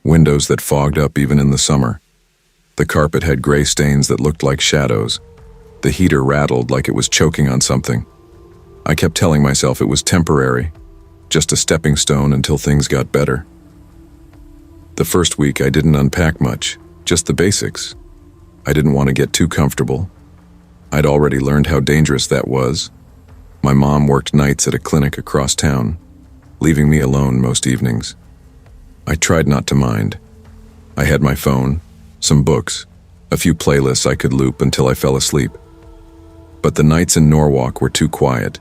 windows that fogged up even in the summer. The carpet had gray stains that looked like shadows. The heater rattled like it was choking on something. I kept telling myself it was temporary, just a stepping stone until things got better. The first week I didn't unpack much, just the basics. I didn't want to get too comfortable. I'd already learned how dangerous that was. My mom worked nights at a clinic across town, leaving me alone most evenings. I tried not to mind. I had my phone, some books, a few playlists I could loop until I fell asleep. But the nights in Norwalk were too quiet.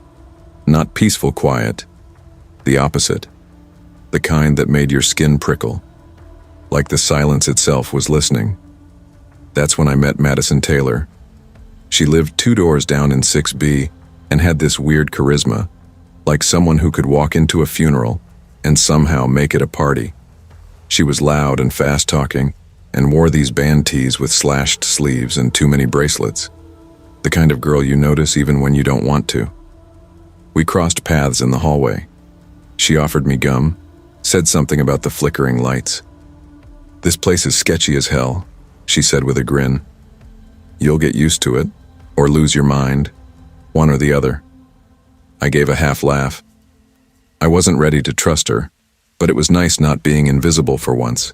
Not peaceful quiet, the opposite. The kind that made your skin prickle, like the silence itself was listening. That's when I met Madison Taylor. She lived 2 doors down in 6B and had this weird charisma, like someone who could walk into a funeral and somehow make it a party. She was loud and fast-talking and wore these band tees with slashed sleeves and too many bracelets. The kind of girl you notice even when you don't want to. We crossed paths in the hallway. She offered me gum, said something about the flickering lights. "This place is sketchy as hell," she said with a grin. "You'll get used to it, or lose your mind, one or the other." I gave a half laugh. I wasn't ready to trust her, but it was nice not being invisible for once.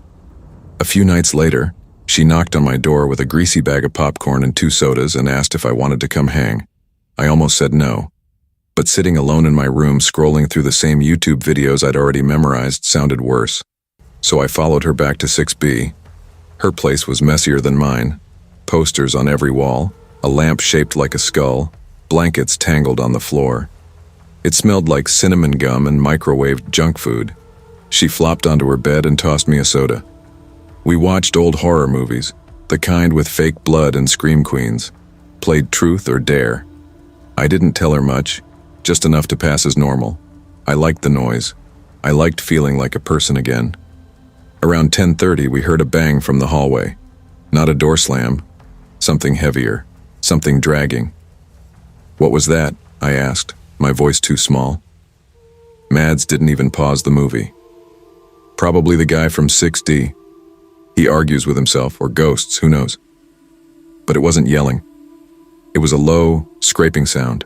A few nights later, she knocked on my door with a greasy bag of popcorn and 2 sodas and asked if I wanted to come hang. I almost said no, but sitting alone in my room scrolling through the same YouTube videos I'd already memorized sounded worse. So I followed her back to 6B. Her place was messier than mine. Posters on every wall, a lamp shaped like a skull, blankets tangled on the floor. It smelled like cinnamon gum and microwaved junk food. She flopped onto her bed and tossed me a soda. We watched old horror movies, the kind with fake blood and scream queens. Played truth or dare. I didn't tell her much, just enough to pass as normal. I liked the noise. I liked feeling like a person again. Around 10:30, we heard a bang from the hallway. Not a door slam. Something heavier. Something dragging. "What was that?" I asked, my voice too small. Mads didn't even pause the movie. "Probably the guy from 6D. He argues with himself, or ghosts, who knows." But it wasn't yelling. It was a low, scraping sound,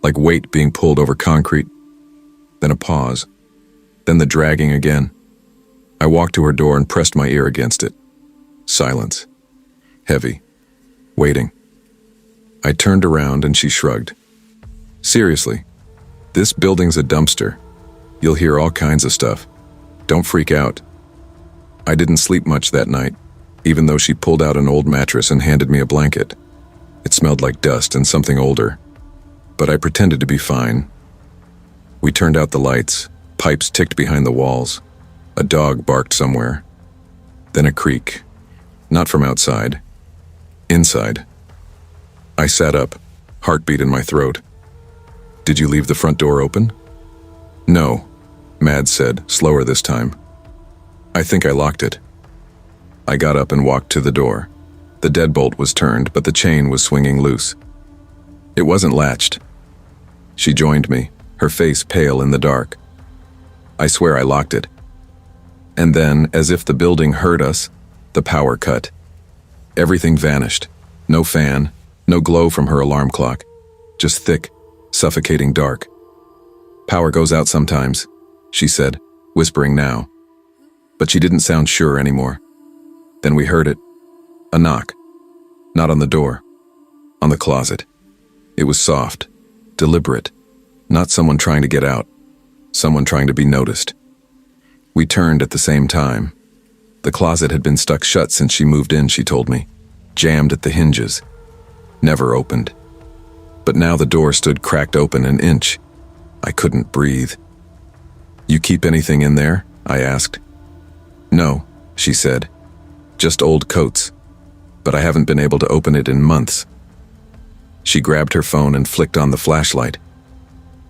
like weight being pulled over concrete. Then a pause. Then the dragging again. I walked to her door and pressed my ear against it. Silence. Heavy. Waiting. I turned around and she shrugged. "Seriously, this building's a dumpster. You'll hear all kinds of stuff. Don't freak out." I didn't sleep much that night, even though she pulled out an old mattress and handed me a blanket. It smelled like dust and something older, but I pretended to be fine. We turned out the lights. Pipes ticked behind the walls. A dog barked somewhere. Then a creak. Not from outside. Inside. I sat up, heartbeat in my throat. "Did you leave the front door open?" "No," Mads said, slower this time. "I think I locked it." I got up and walked to the door. The deadbolt was turned, but the chain was swinging loose. It wasn't latched. She joined me, her face pale in the dark. "I swear I locked it." And then, as if the building heard us, the power cut. Everything vanished. No fan, no glow from her alarm clock. Just thick, suffocating dark. "Power goes out sometimes," she said, whispering now. But she didn't sound sure anymore. Then we heard it. A knock. Not on the door. On the closet. It was soft, deliberate. Not someone trying to get out. Someone trying to be noticed. We turned at the same time. The closet had been stuck shut since she moved in, she told me. Jammed at the hinges. Never opened. But now the door stood cracked open an inch. I couldn't breathe. "You keep anything in there?" I asked. "No," she said. "Just old coats. But I haven't been able to open it in months." She grabbed her phone and flicked on the flashlight.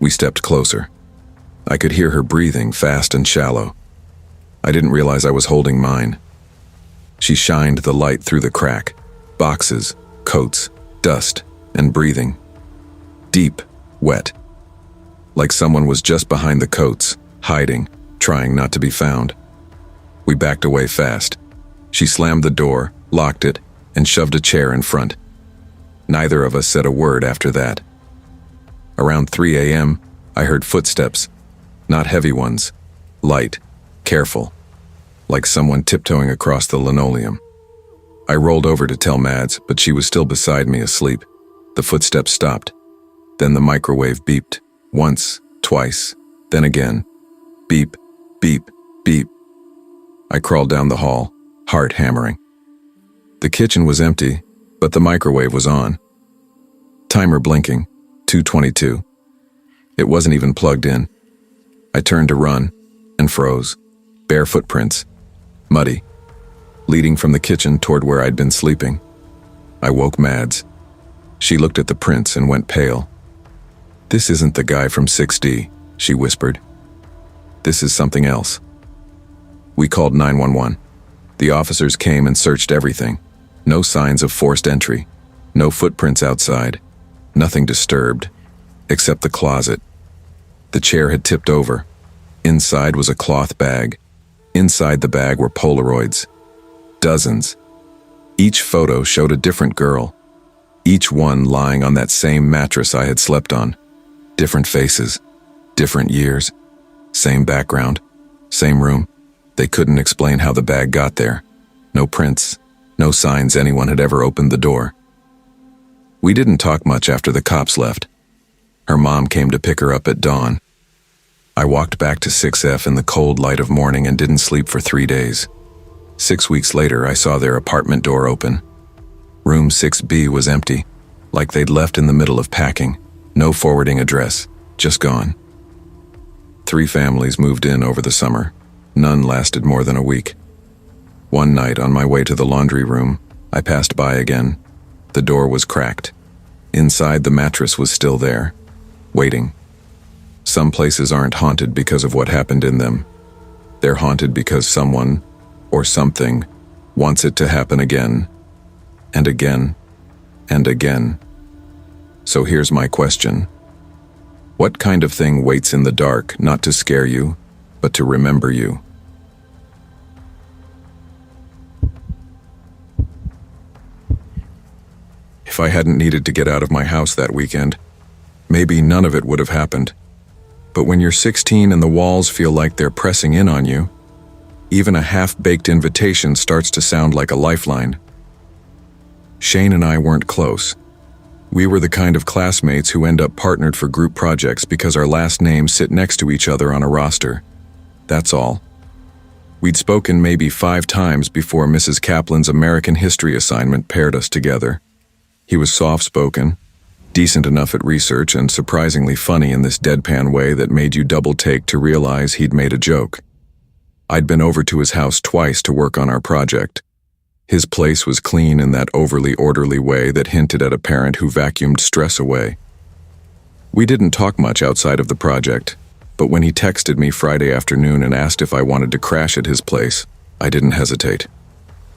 We stepped closer. I could hear her breathing, fast and shallow. I didn't realize I was holding mine. She shined the light through the crack. Boxes, coats, dust, and breathing. Deep, wet. Like someone was just behind the coats, hiding, trying not to be found. We backed away fast. She slammed the door, locked it, and shoved a chair in front. Neither of us said a word after that. Around 3 a.m., I heard footsteps. Not heavy ones. Light, careful. Like someone tiptoeing across the linoleum. I rolled over to tell Mads, but she was still beside me asleep. The footsteps stopped. Then the microwave beeped. Once, twice, then again. Beep, beep, beep. I crawled down the hall, heart hammering. The kitchen was empty, but the microwave was on. Timer blinking, 2:22. It wasn't even plugged in. I turned to run, and froze. Bare footprints, muddy, leading from the kitchen toward where I'd been sleeping. I woke Mads. She looked at the prints and went pale. "This isn't the guy from 6D, she whispered. "This is something else." We called 911. The officers came and searched everything. No signs of forced entry. No footprints outside. Nothing disturbed, except the closet. The chair had tipped over. Inside was a cloth bag. Inside the bag were Polaroids. Dozens. Each photo showed a different girl. Each one lying on that same mattress I had slept on. Different faces. Different years. Same background. Same room. They couldn't explain how the bag got there. No prints. No signs anyone had ever opened the door. We didn't talk much after the cops left. Her mom came to pick her up at dawn. I walked back to 6F in the cold light of morning and didn't sleep for 3 days. 6 weeks later, I saw their apartment door open. Room 6B was empty, like they'd left in the middle of packing. No forwarding address, just gone. 3 families moved in over the summer. None lasted more than a week. One night, on my way to the laundry room, I passed by again. The door was cracked. Inside, the mattress was still there, waiting. Some places aren't haunted because of what happened in them. They're haunted because someone, or something, wants it to happen again, and again, and again. So here's my question. What kind of thing waits in the dark, not to scare you, but to remember you? If I hadn't needed to get out of my house that weekend, maybe none of it would have happened. But when you're 16 and the walls feel like they're pressing in on you, even a half-baked invitation starts to sound like a lifeline. Shane and I weren't close. We were the kind of classmates who end up partnered for group projects because our last names sit next to each other on a roster. That's all. We'd spoken maybe 5 times before Mrs. Kaplan's American history assignment paired us together. He was soft-spoken, decent enough at research, and surprisingly funny in this deadpan way that made you double-take to realize he'd made a joke. I'd been over to his house twice to work on our project. His place was clean in that overly orderly way that hinted at a parent who vacuumed stress away. We didn't talk much outside of the project, but when he texted me Friday afternoon and asked if I wanted to crash at his place, I didn't hesitate.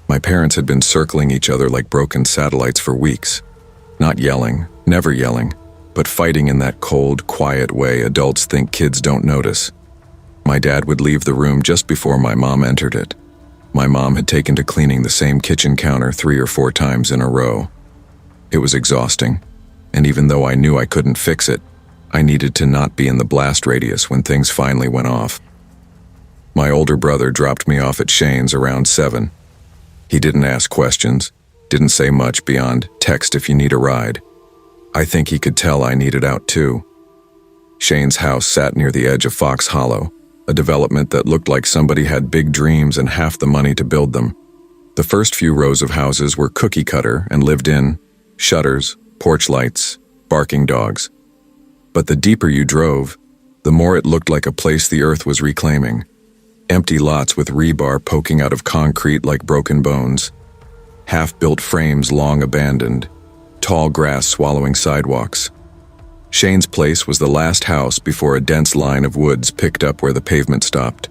My parents had been circling each other like broken satellites for weeks. Not yelling, never yelling, but fighting in that cold, quiet way adults think kids don't notice. My dad would leave the room just before my mom entered it. My mom had taken to cleaning the same kitchen counter 3 or 4 times in a row. It was exhausting, and even though I knew I couldn't fix it, I needed to not be in the blast radius when things finally went off. My older brother dropped me off at Shane's around 7. He didn't ask questions, didn't say much beyond text if you need a ride. I think he could tell I needed out too. Shane's house sat near the edge of Fox Hollow, a development that looked like somebody had big dreams and half the money to build them. The first few rows of houses were cookie-cutter and lived in, shutters, porch lights, barking dogs. But the deeper you drove, the more it looked like a place the earth was reclaiming. Empty lots with rebar poking out of concrete like broken bones. Half-built frames long abandoned. Tall grass swallowing sidewalks. Shane's place was the last house before a dense line of woods picked up where the pavement stopped.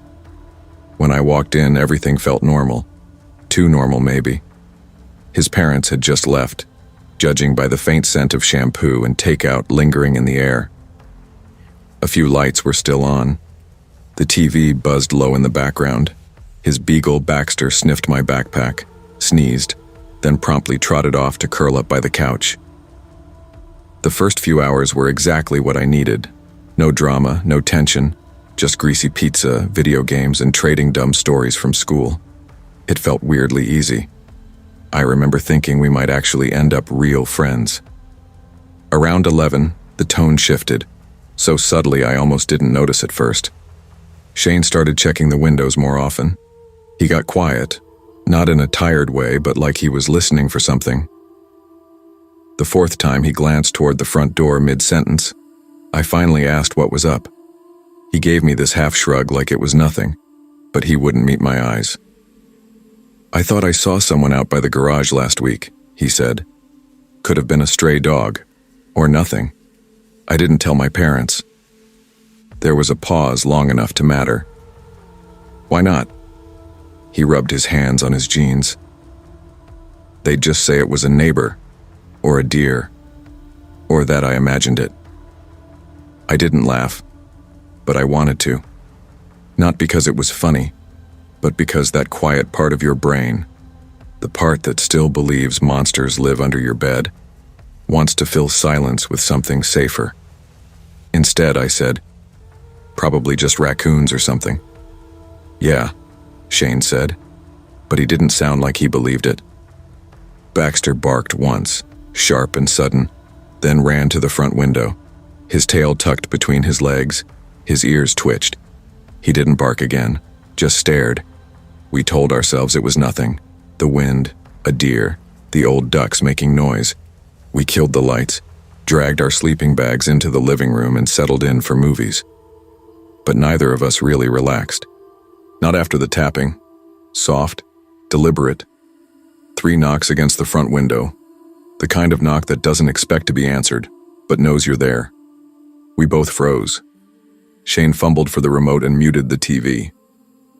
When I walked in, everything felt normal. Too normal, maybe. His parents had just left, judging by the faint scent of shampoo and takeout lingering in the air. A few lights were still on. The TV buzzed low in the background. His beagle Baxter sniffed my backpack, sneezed, then promptly trotted off to curl up by the couch. The first few hours were exactly what I needed. No drama, no tension, just greasy pizza, video games, and trading dumb stories from school. It felt weirdly easy. I remember thinking we might actually end up real friends. Around 11, the tone shifted, so subtly I almost didn't notice at first. Shane started checking the windows more often. He got quiet, not in a tired way, but like he was listening for something. The fourth time he glanced toward the front door mid-sentence, I finally asked what was up. He gave me this half-shrug like it was nothing, but he wouldn't meet my eyes. "I thought I saw someone out by the garage last week," he said. "Could have been a stray dog, or nothing. I didn't tell my parents." There was a pause long enough to matter. "Why not?" He rubbed his hands on his jeans. "They'd just say it was a neighbor, or a deer, or that I imagined it." I didn't laugh, but I wanted to. Not because it was funny, but because that quiet part of your brain, the part that still believes monsters live under your bed, wants to fill silence with something safer. Instead, I said, "Probably just raccoons or something." "Yeah," Shane said, but he didn't sound like he believed it. Baxter barked once, sharp and sudden, then ran to the front window. His tail tucked between his legs, his ears twitched. He didn't bark again, just stared. We told ourselves it was nothing. The wind, a deer, the old ducks making noise. We killed the lights, dragged our sleeping bags into the living room and settled in for movies. But neither of us really relaxed. Not after the tapping. Soft, deliberate. 3 knocks against the front window. The kind of knock that doesn't expect to be answered, but knows you're there. We both froze. Shane fumbled for the remote and muted the TV.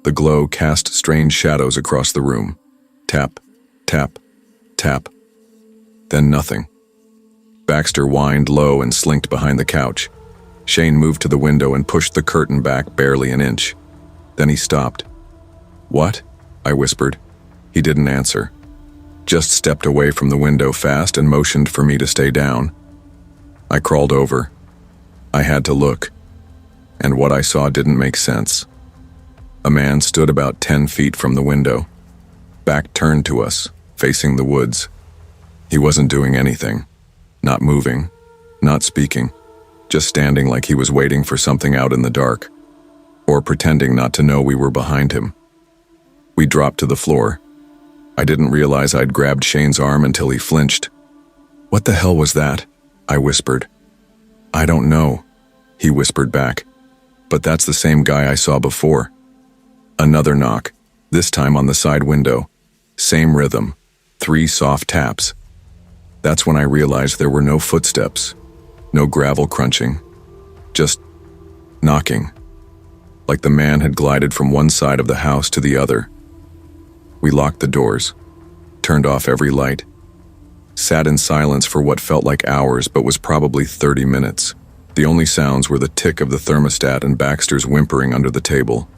The glow cast strange shadows across the room. Tap, tap, tap. Then nothing. Baxter whined low and slinked behind the couch. Shane moved to the window and pushed the curtain back barely an inch. Then he stopped. "What?" I whispered. He didn't answer. Just stepped away from the window fast and motioned for me to stay down. I crawled over. I had to look. And what I saw didn't make sense. A man stood about 10 feet from the window, back turned to us, facing the woods. He wasn't doing anything. Not moving, not speaking. Just standing like he was waiting for something out in the dark, or pretending not to know we were behind him. We dropped to the floor. I didn't realize I'd grabbed Shane's arm until he flinched. "What the hell was that?" I whispered. "I don't know," he whispered back. "But that's the same guy I saw before." Another knock, this time on the side window. Same rhythm, 3 soft taps. That's when I realized there were no footsteps. No gravel crunching, just knocking, like the man had glided from one side of the house to the other. We locked the doors, turned off every light, sat in silence for what felt like hours but was probably 30 minutes. The only sounds were the tick of the thermostat and Baxter's whimpering under the table.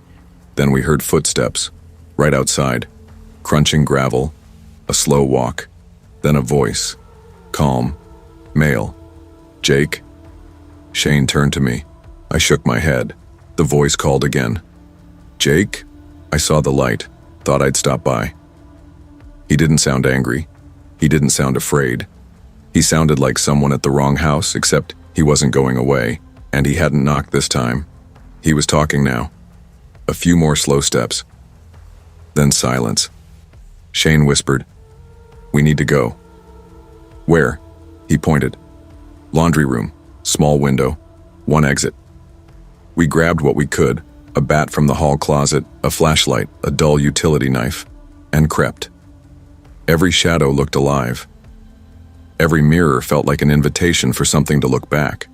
Then we heard footsteps, right outside, crunching gravel, a slow walk, then a voice, calm, male."Jake?" Shane turned to me. I shook my head. The voice called again. "Jake?" I saw the light, thought I'd stop by. He didn't sound angry. He didn't sound afraid. He sounded like someone at the wrong house, except he wasn't going away, and he hadn't knocked this time. He was talking now. A few more slow steps. Then silence. Shane whispered, "We need to go." "Where?" He pointed. "Laundry room, small window, one exit." We grabbed what we could, a bat from the hall closet, a flashlight, a dull utility knife, and crept. Every shadow looked alive. Every mirror felt like an invitation for something to look back.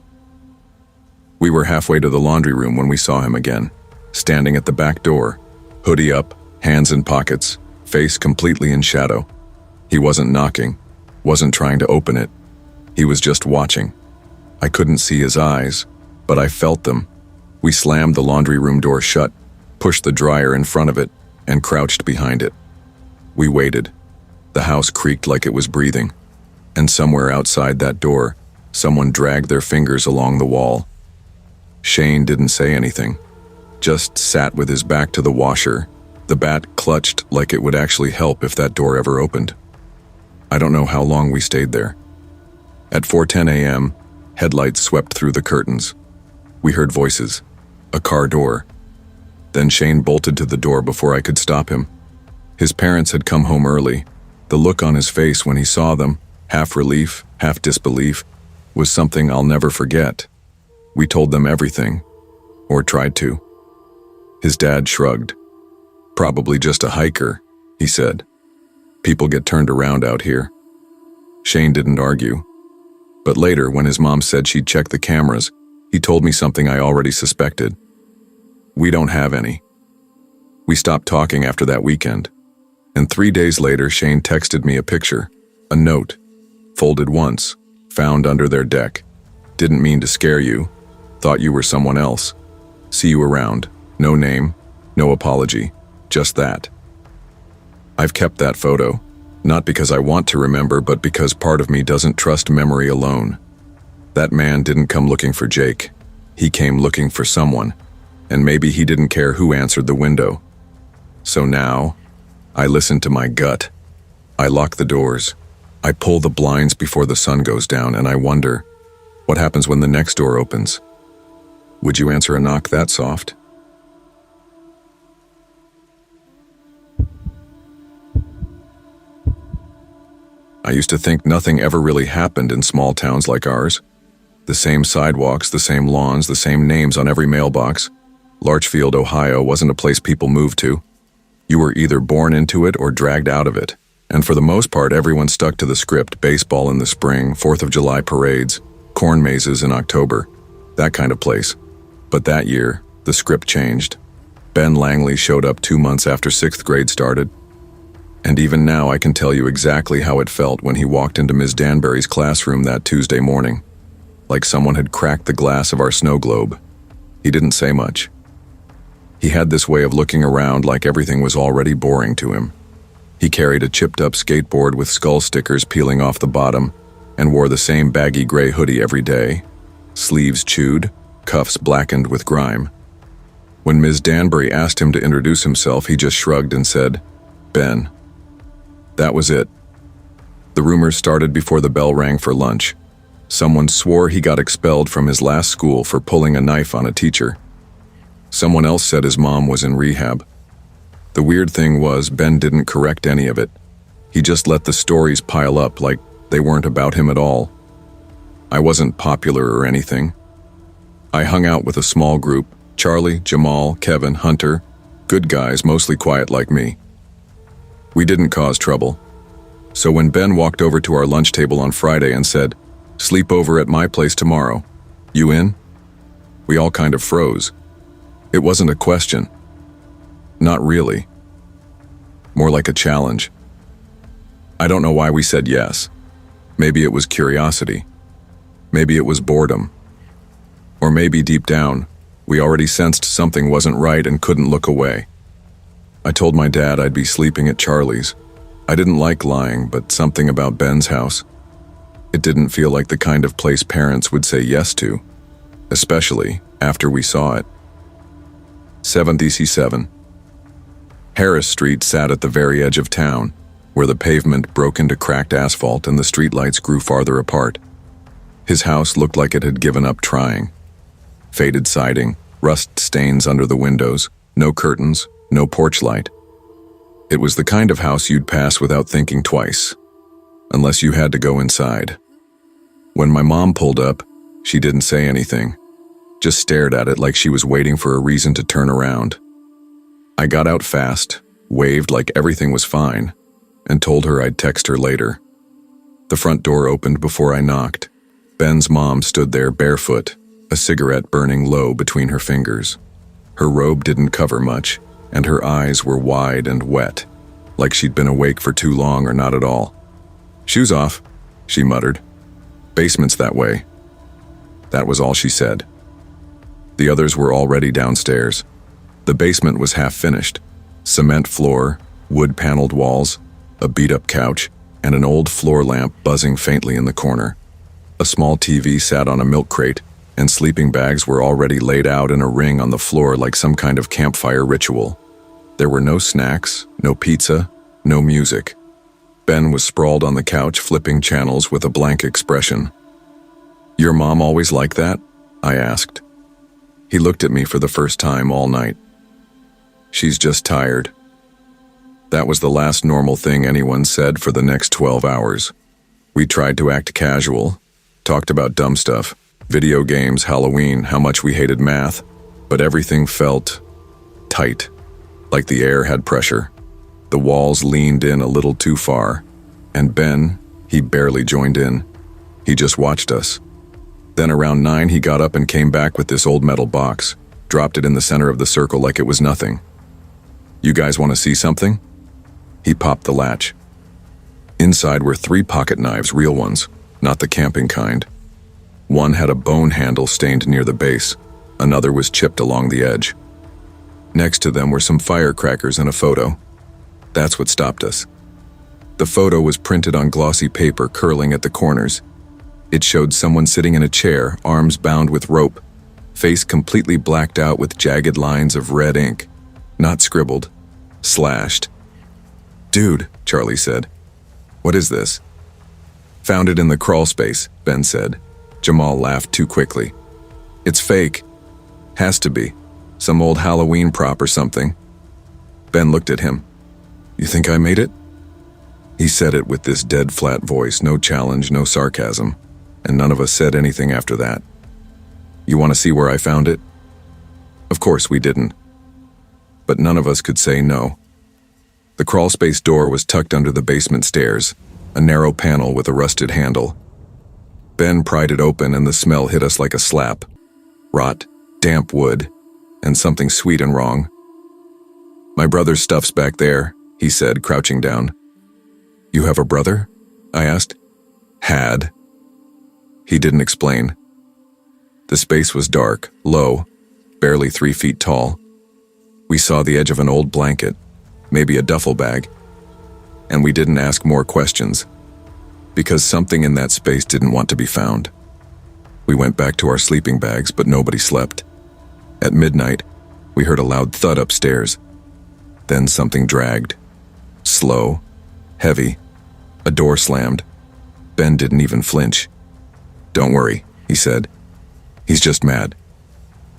We were halfway to the laundry room when we saw him again, standing at the back door, hoodie up, hands in pockets, face completely in shadow. He wasn't knocking, wasn't trying to open it. He was just watching. I couldn't see his eyes, but I felt them. We slammed the laundry room door shut, pushed the dryer in front of it, and crouched behind it. We waited. The house creaked like it was breathing, and somewhere outside that door, someone dragged their fingers along the wall. Shane didn't say anything, just sat with his back to the washer, the bat clutched like it would actually help if that door ever opened. I don't know how long we stayed there. At 4:10 a.m., headlights swept through the curtains. We heard voices, a car door. Then Shane bolted to the door before I could stop him. His parents had come home early. The look on his face when he saw them, half relief, half disbelief, was something I'll never forget. We told them everything, or tried to. His dad shrugged. "Probably just a hiker," he said. "People get turned around out here." Shane didn't argue. But later, when his mom said she'd check the cameras, he told me something I already suspected. "We don't have any." We stopped talking after that weekend. And 3 days later, Shane texted me a picture, a note, folded once, found under their deck. "Didn't mean to scare you. Thought you were someone else. See you around. No name, no apology, just that." I've kept that photo, not because I want to remember, but because part of me doesn't trust memory alone. That man didn't come looking for Jake. He came looking for someone, and maybe he didn't care who answered the window. So now, I listen to my gut. I lock the doors. I pull the blinds before the sun goes down, and I wonder, what happens when the next door opens? Would you answer a knock that soft? I used to think nothing ever really happened in small towns like ours. The same sidewalks, the same lawns, the same names on every mailbox. Larchfield, Ohio wasn't a place people moved to. You were either born into it or dragged out of it. And for the most part, everyone stuck to the script: baseball in the spring, 4th of July parades, corn mazes in October, that kind of place. But that year, the script changed. Ben Langley showed up 2 months after 6th grade started. And even now I can tell you exactly how it felt when he walked into Ms. Danbury's classroom that Tuesday morning. Like someone had cracked the glass of our snow globe. He didn't say much. He had this way of looking around like everything was already boring to him. He carried a chipped-up skateboard with skull stickers peeling off the bottom and wore the same baggy gray hoodie every day, sleeves chewed, cuffs blackened with grime. When Ms. Danbury asked him to introduce himself, he just shrugged and said, "Ben." That was it. The rumors started before the bell rang for lunch. Someone swore he got expelled from his last school for pulling a knife on a teacher. Someone else said his mom was in rehab. The weird thing was, Ben didn't correct any of it. He just let the stories pile up like they weren't about him at all. I wasn't popular or anything. I hung out with a small group: Charlie, Jamal, Kevin, Hunter, good guys, mostly quiet like me. We didn't cause trouble. So when Ben walked over to our lunch table on Friday and said, "Sleepover at my place tomorrow. You in?" We all kind of froze. It wasn't a question. Not really. More like a challenge. I don't know why we said yes. Maybe it was curiosity. Maybe it was boredom. Or maybe deep down, we already sensed something wasn't right and couldn't look away. I told my dad I'd be sleeping at Charlie's. I didn't like lying, but something about Ben's house. It didn't feel like the kind of place parents would say yes to, especially after we saw it. 7th EC7. Harris Street sat at the very edge of town, where the pavement broke into cracked asphalt and the streetlights grew farther apart. His house looked like it had given up trying. Faded siding, rust stains under the windows, no curtains, no porch light. It was the kind of house you'd pass without thinking twice, unless you had to go inside. When my mom pulled up, she didn't say anything, just stared at it like she was waiting for a reason to turn around. I got out fast, waved like everything was fine, and told her I'd text her later. The front door opened before I knocked. Ben's mom stood there barefoot, a cigarette burning low between her fingers. Her robe didn't cover much, and her eyes were wide and wet, like she'd been awake for too long or not at all. "Shoes off," she muttered. "Basement's that way." That was all she said. The others were already downstairs. The basement was half finished. Cement floor, wood-paneled walls, a beat-up couch, and an old floor lamp buzzing faintly in the corner. A small TV sat on a milk crate, and sleeping bags were already laid out in a ring on the floor like some kind of campfire ritual. There were no snacks, no pizza, no music. Ben was sprawled on the couch flipping channels with a blank expression. "Your mom always like that?" I asked. He looked at me for the first time all night. "She's just tired." That was the last normal thing anyone said for the next 12 hours. We tried to act casual, talked about dumb stuff, video games, Halloween, how much we hated math, but everything felt tight, like the air had pressure. The walls leaned in a little too far, and Ben, he barely joined in. He just watched us. Then around 9 he got up and came back with this old metal box, dropped it in the center of the circle like it was nothing. "You guys want to see something?" He popped the latch. Inside were 3 pocket knives, real ones, not the camping kind. One had a bone handle stained near the base, another was chipped along the edge. Next to them were some firecrackers and a photo. That's what stopped us. The photo was printed on glossy paper curling at the corners. It showed someone sitting in a chair, arms bound with rope, face completely blacked out with jagged lines of red ink, not scribbled, slashed. "Dude," Charlie said. "What is this?" "Found it in the crawl space," Ben said. Jamal laughed too quickly. "It's fake. Has to be. Some old Halloween prop or something." Ben looked at him. "You think I made it?" He said it with this dead flat voice, no challenge, no sarcasm, and none of us said anything after that. "You want to see where I found it?" Of course we didn't. But none of us could say no. The crawlspace door was tucked under the basement stairs, a narrow panel with a rusted handle. Ben pried it open and the smell hit us like a slap. Rot, damp wood, and something sweet and wrong. "My brother's stuff's back there," he said, crouching down. "You have a brother?" I asked. "Had." He didn't explain. The space was dark, low, barely 3 feet tall. We saw the edge of an old blanket, maybe a duffel bag, and we didn't ask more questions, because something in that space didn't want to be found. We went back to our sleeping bags, but nobody slept. At midnight, we heard a loud thud upstairs. Then something dragged. Slow, heavy. A door slammed. Ben didn't even flinch. "Don't worry," he said. "He's just mad."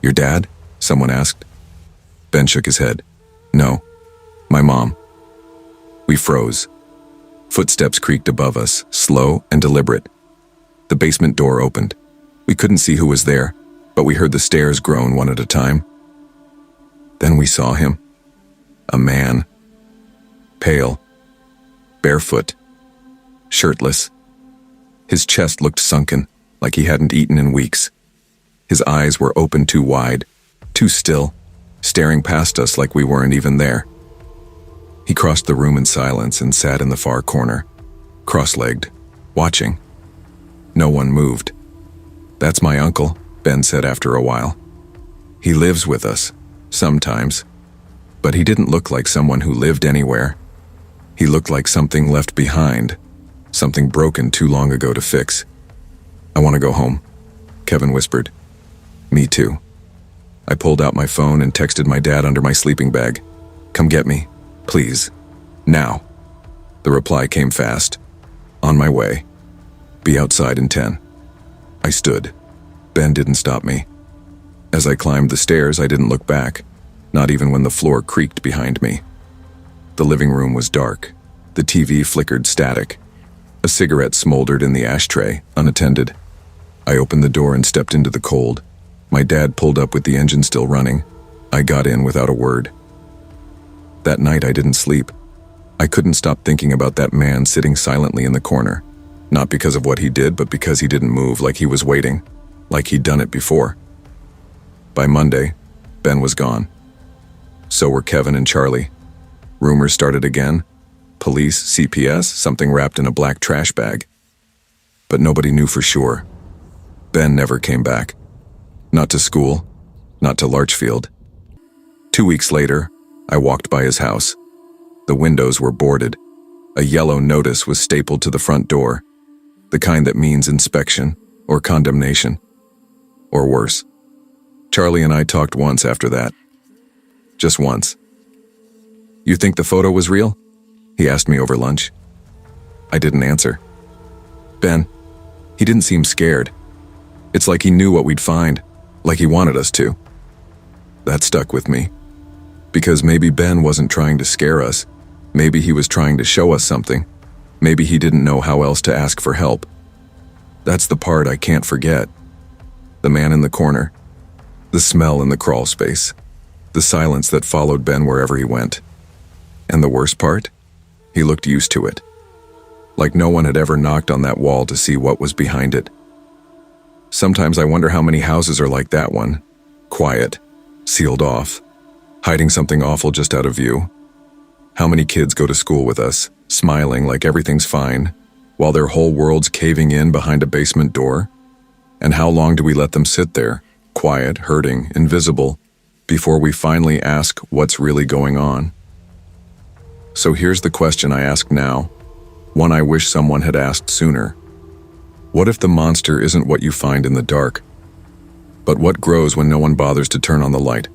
"Your dad?" someone asked. Ben shook his head. "No, my mom." We froze. Footsteps creaked above us, slow and deliberate. The basement door opened. We couldn't see who was there, but we heard the stairs groan one at a time. Then we saw him. A man. Pale. Barefoot. Shirtless. His chest looked sunken, like he hadn't eaten in weeks. His eyes were open too wide, too still, staring past us like we weren't even there. He crossed the room in silence and sat in the far corner, cross-legged, watching. No one moved. "That's my uncle," Ben said after a while. "He lives with us, sometimes." But he didn't look like someone who lived anywhere. He looked like something left behind, something broken too long ago to fix. "I want to go home," Kevin whispered. "Me too." I pulled out my phone and texted my dad under my sleeping bag. "Come get me." Please. Now. The reply came fast. On my way. Be outside in 10. I stood. Ben didn't stop me. As I climbed the stairs, I didn't look back, not even when the floor creaked behind me. The living room was dark. The TV flickered static. A cigarette smoldered in the ashtray, unattended. I opened the door and stepped into the cold. My dad pulled up with the engine still running. I got in without a word. That night I didn't sleep. I couldn't stop thinking about that man sitting silently in the corner. Not because of what he did, but because he didn't move, like he was waiting, like he'd done it before. By Monday, Ben was gone. So were Kevin and Charlie. Rumors started again. Police, CPS, something wrapped in a black trash bag. But nobody knew for sure. Ben never came back. Not to school, not to Larchfield. 2 weeks later, I walked by his house. The windows were boarded. A yellow notice was stapled to the front door, the kind that means inspection or condemnation, or worse. Charlie and I talked once after that. Just once. You think the photo was real? He asked me over lunch. I didn't answer. Ben, he didn't seem scared. It's like he knew what we'd find, like he wanted us to. That stuck with me. Because maybe Ben wasn't trying to scare us. Maybe he was trying to show us something. Maybe he didn't know how else to ask for help. That's the part I can't forget. The man in the corner. The smell in the crawl space. The silence that followed Ben wherever he went. And the worst part? He looked used to it. Like no one had ever knocked on that wall to see what was behind it. Sometimes I wonder how many houses are like that one. Quiet. Sealed off. Hiding something awful just out of view. How many kids go to school with us, smiling like everything's fine, while their whole world's caving in behind a basement door? And how long do we let them sit there, quiet, hurting, invisible, before we finally ask what's really going on? So here's the question I ask now, one I wish someone had asked sooner. What if the monster isn't what you find in the dark, but what grows when no one bothers to turn on the light?